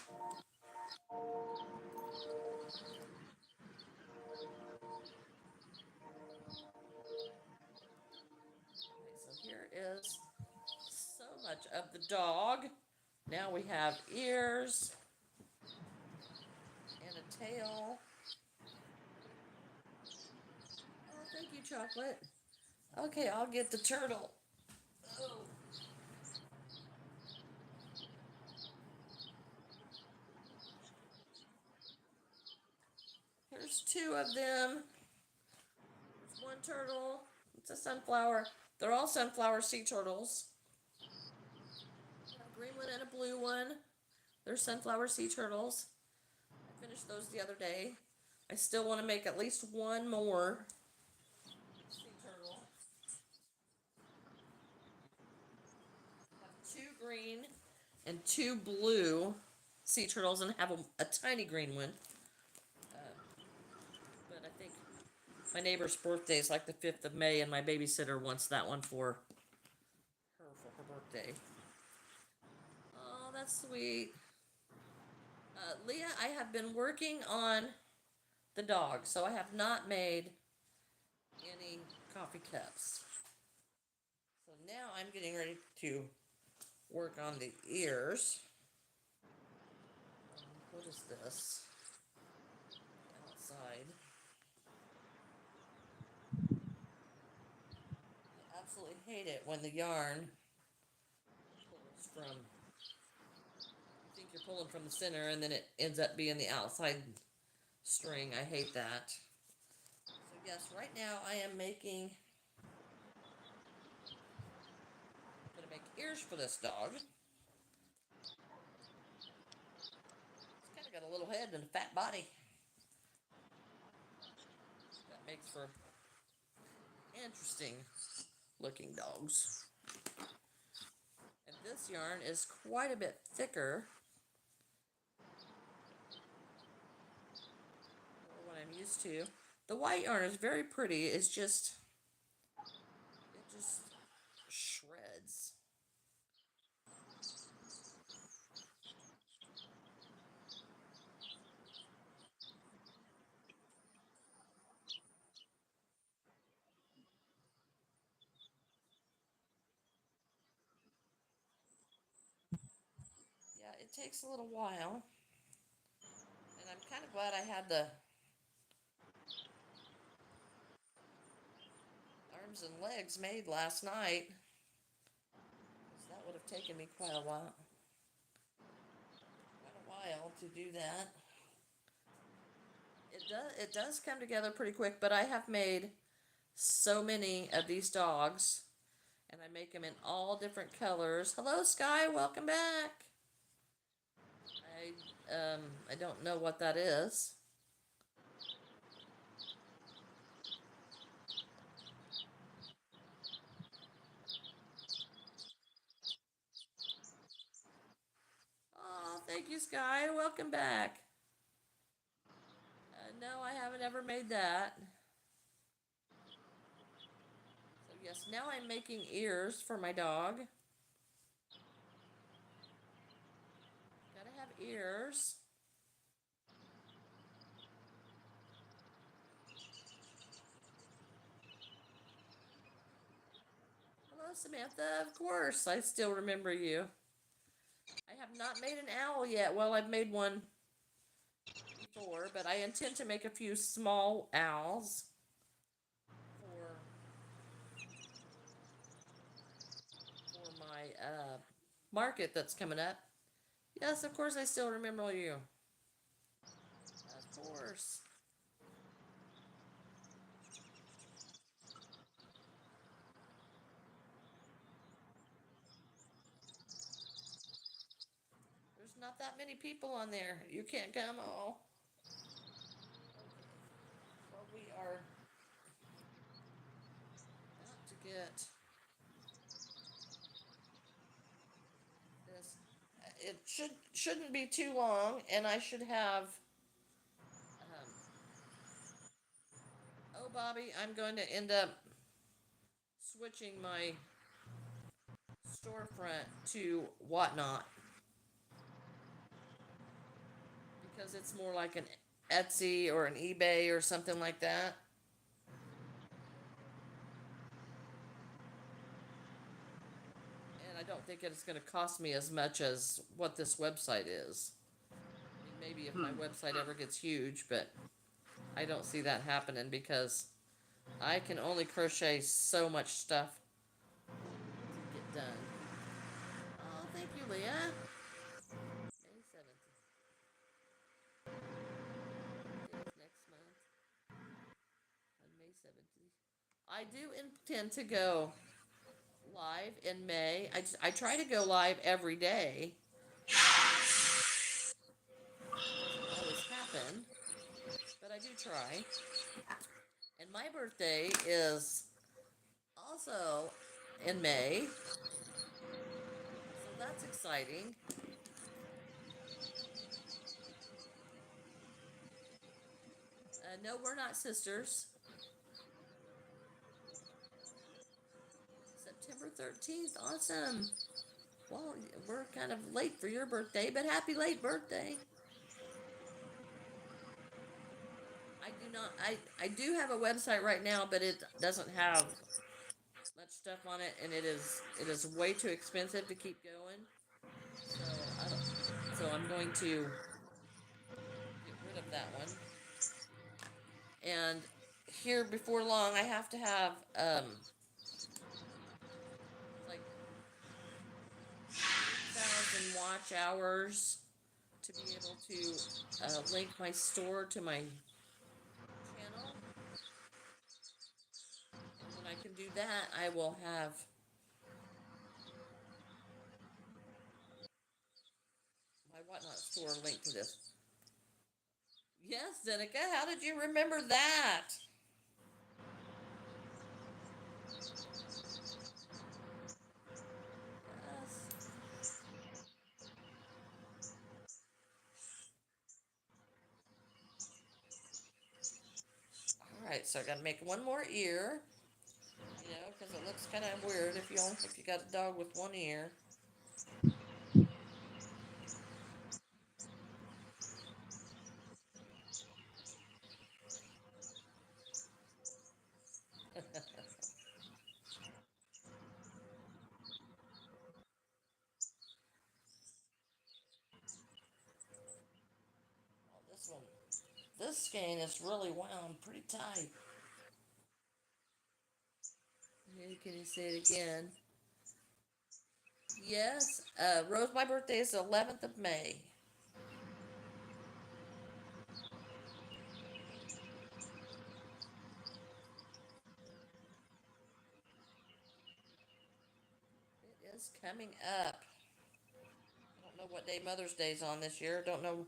so here is so much of the dog. Now we have ears and a tail. Oh, thank you, Chocolate. Okay, I'll get the turtle. Oh. Here's 2 of them. There's 1 turtle. It's a sunflower. They're all sunflower sea turtles. I have a green one and a blue one. They're sunflower sea turtles. I finished those the other day. I still want to make at least 1 more sea turtle. I have 2 green and 2 blue sea turtles, and have a tiny green one. But I think my neighbor's birthday is like the 5th of May, and my babysitter wants that one for her birthday. Oh, that's sweet. Leah, I have been working on the dog, so I have not made any coffee cups. So now I'm getting ready to work on the ears. What is this? Outside. I absolutely hate it when the yarn pulls from, you think you're pulling from the center and then it ends up being the outside string. I hate that. So yes, right now I am making, I'm going to make ears for this dog. It's kind of got a little head and a fat body. That makes for interesting looking dogs. And this yarn is quite a bit thicker than what I'm used to. The white yarn is very pretty. It's just, it just shreds. it takes a little while. And I'm kind of glad I had the arms and legs made last night, because that would have taken me quite a while to do that. It does come together pretty quick, but I have made so many of these dogs, and I make them in all different colors. Hello, Sky, welcome back. I don't know what that is. Oh, thank you, Sky. Welcome back. No, I haven't ever made that. So yes, now I'm making ears for my dog. Gotta have ears. Hello, Samantha. Of course, I still remember you. I have not made an owl yet. Well, I've made one before, but I intend to make a few small owls for my market that's coming up. Yes, of course, I still remember you. Of course. There's not that many people on there. You can't come all. Okay. Well, we are about to get this. It shouldn't be too long, and I should have. Oh, Bobby, I'm going to end up switching my storefront to Whatnot, because it's more like an Etsy or an eBay or something like that. And I don't think it's going to cost me as much as what this website is. I mean, maybe if my website ever gets huge, but I don't see that happening, because I can only crochet so much stuff to get done. Oh, thank you, Leah. May 7th. What day is next month? On May 17th. I do intend to go live in May. I try to go live every day. Doesn't always happen, but I do try. And my birthday is also in May, so that's exciting. No, we're not sisters. September 13th, awesome. Well, we're kind of late for your birthday, but happy late birthday. I do not, I do have a website right now, but it doesn't have much stuff on it, and it is way too expensive to keep going. So I don't, so I'm going to get rid of that one. And here before long, I have to have like 3,000 watch hours to be able to link my store to my channel. And when I can do that, I will have my Whatnot store linked to this. Yes, Zeneca, how did you remember that? Yes. All right, so I gotta make one more ear, because it looks kind of weird if you got a dog with one ear. one, this skein is really wound pretty tight. Can you say it again? Yes, Rose, my birthday is the 11th of May. It is coming up. I don't know what day Mother's Day's on this year. Don't know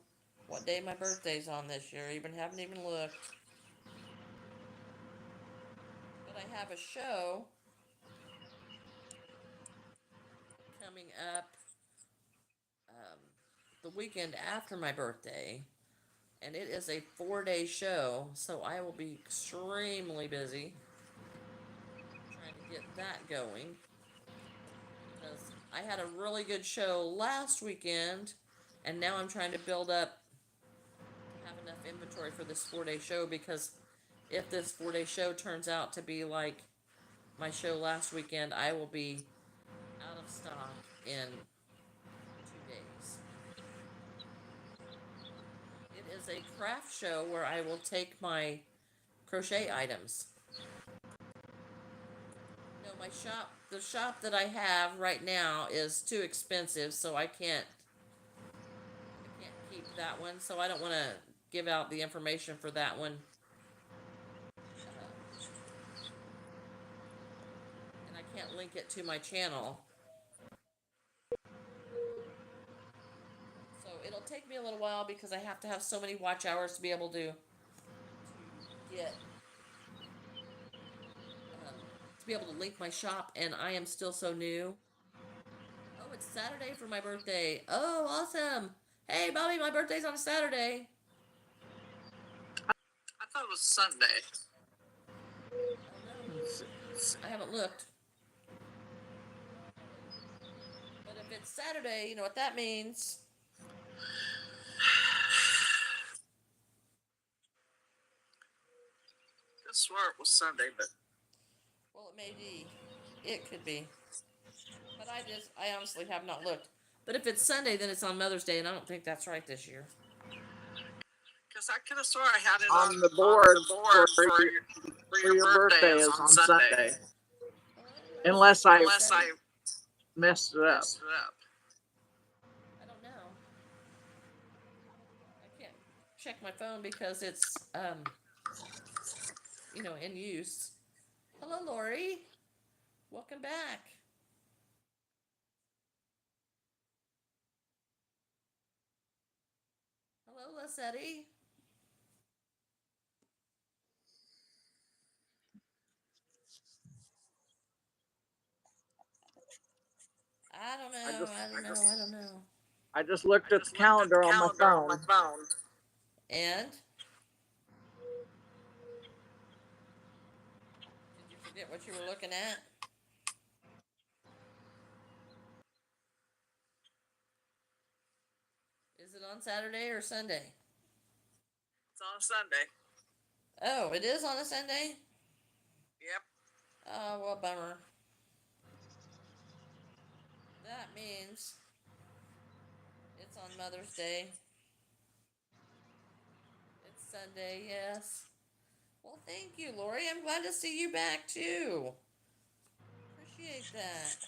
what day my birthday's on this year. Haven't even looked. But I have a show coming up um, the weekend after my birthday, and it is a 4-day show, so I will be extremely busy trying to get that going because I had a really good show last weekend, and now I'm trying to build up to have enough inventory for this 4-day show because if this 4-day show turns out to be like my show last weekend, I will be out of stock in 2 days. It is a craft show where I will take my crochet items. No, the shop that I have right now is too expensive, so I can't keep that one. So I don't want to give out the information for that one. And I can't link it to my channel. So it'll take me a little while because I have to have so many watch hours to be able to get um, to be able to link my shop, and I am still so new. Oh, it's Saturday for my birthday. Oh, awesome. Hey, Bobby, my birthday's on a Saturday. I thought it was Sunday. Oh, no. I haven't looked. But if it's Saturday, you know what that means. I swear it was Sunday, but Well, it may be. It could be. But I honestly have not looked. But if it's Sunday, then it's on Mother's Day, and I don't think that's right this year. because I could have swore I had it on the board for your birthday is on Sunday. Unless I messed it up. I don't know. I can't check my phone because it's in use. Hello, Lori. Welcome back. Hello, Lassetti. I don't know. I don't know. I just looked at the calendar on my phone. And? Did you forget what you were looking at? Is it on Saturday or Sunday? It's on Sunday. Oh, it is on a Sunday? Yep. Oh, well, bummer. That means it's on Mother's Day. It's Sunday, yes. Well, thank you, Lori. I'm glad to see you back, too. Appreciate that.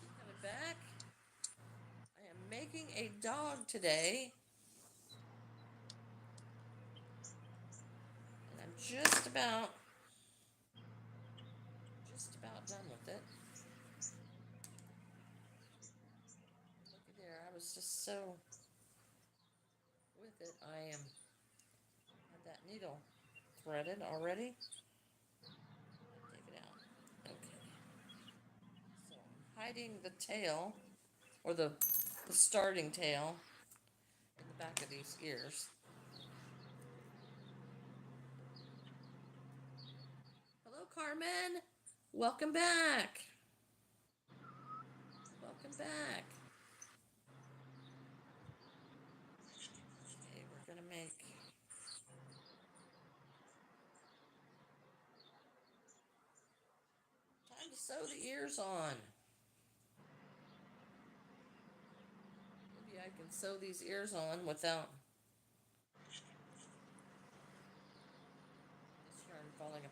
You coming back? I am making a dog today. And I'm just about done with it. Looky there. I was just so with it. I had that needle threaded already. Take it out. Okay. So I'm hiding the tail, or the starting tail, in the back of these ears. Hello, Carmen. Welcome back. Welcome back. Okay, we're gonna make time to sew the ears on. Maybe I can sew these ears on without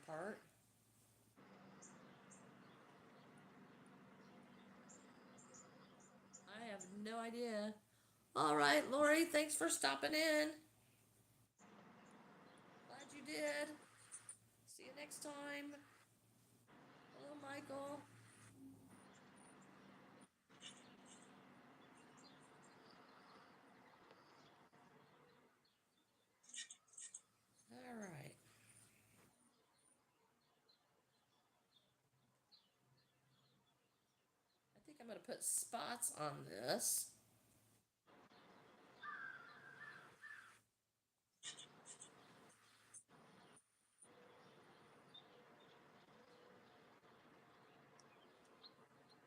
part. I have no idea. All right, Lori, thanks for stopping in. Glad you did. See you next time. Hello, Michael. All right. I think I'm going to put spots on this.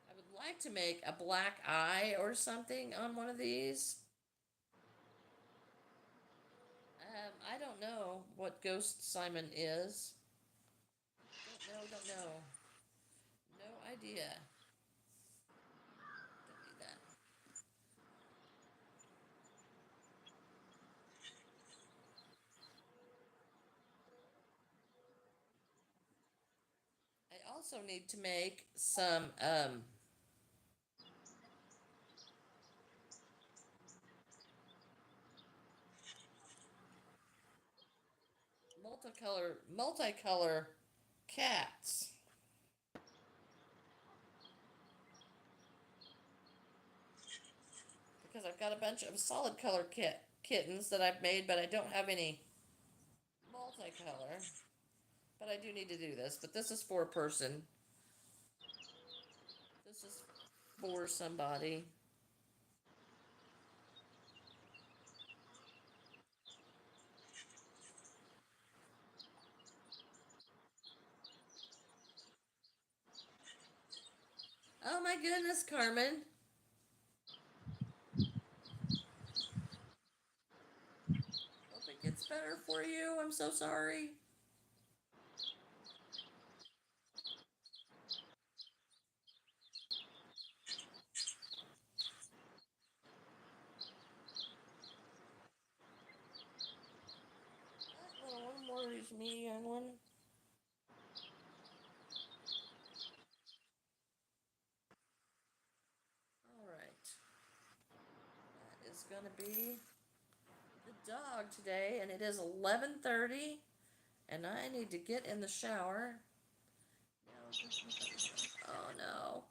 I would like to make a black eye or something on one of these. I don't know what Ghost Simon is. Don't know. No idea. Don't need that. I also need to make some multicolor cats. Because I've got a bunch of solid color kittens that I've made, but I don't have any multicolor. But I do need to do this. But this is for a person. This is for somebody. Oh my goodness, Carmen. Hope it gets better for you. I'm so sorry. That little one worries me, young one. All right. That is going to be the dog today, and it is 11:30, and I need to get in the shower. Oh no.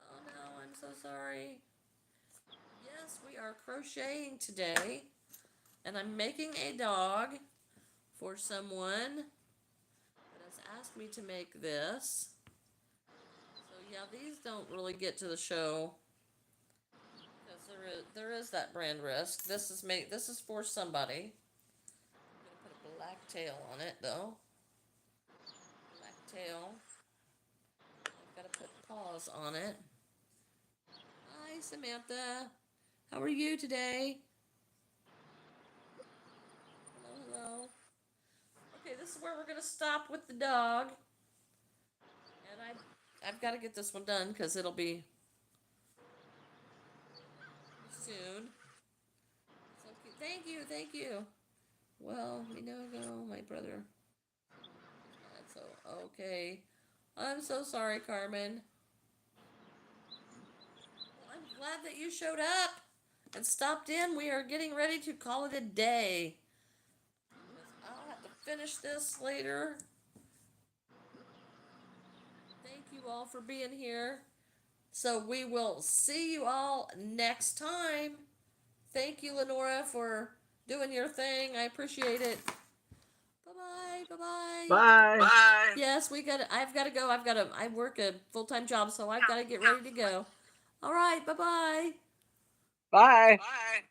Oh no, I'm so sorry. Yes, we are crocheting today, and I'm making a dog for someone that has asked me to make this. So yeah, these don't really get to the show because there is that brand risk. This is for somebody. I'm gonna put a black tail on it though. Black tail. I've got to put paws on it. Hi, Samantha. How are you today? Hello, hello. Okay, this is where we're gonna stop with the dog. And I've got to get this one done because it'll be soon. So thank you, thank you. Well, go, my brother. That's so okay. I'm so sorry, Carmen. Well, I'm glad that you showed up and stopped in. We are getting ready to call it a day. I'll have to finish this later. Thank you all for being here. So we will see you all next time. Thank you, Lenora, for doing your thing. I appreciate it. Bye-bye. Bye-bye. Bye. Bye. Yes, I've got to go. I work a full-time job, so I've got to get ready to go. All right. Bye-bye. Bye. Bye.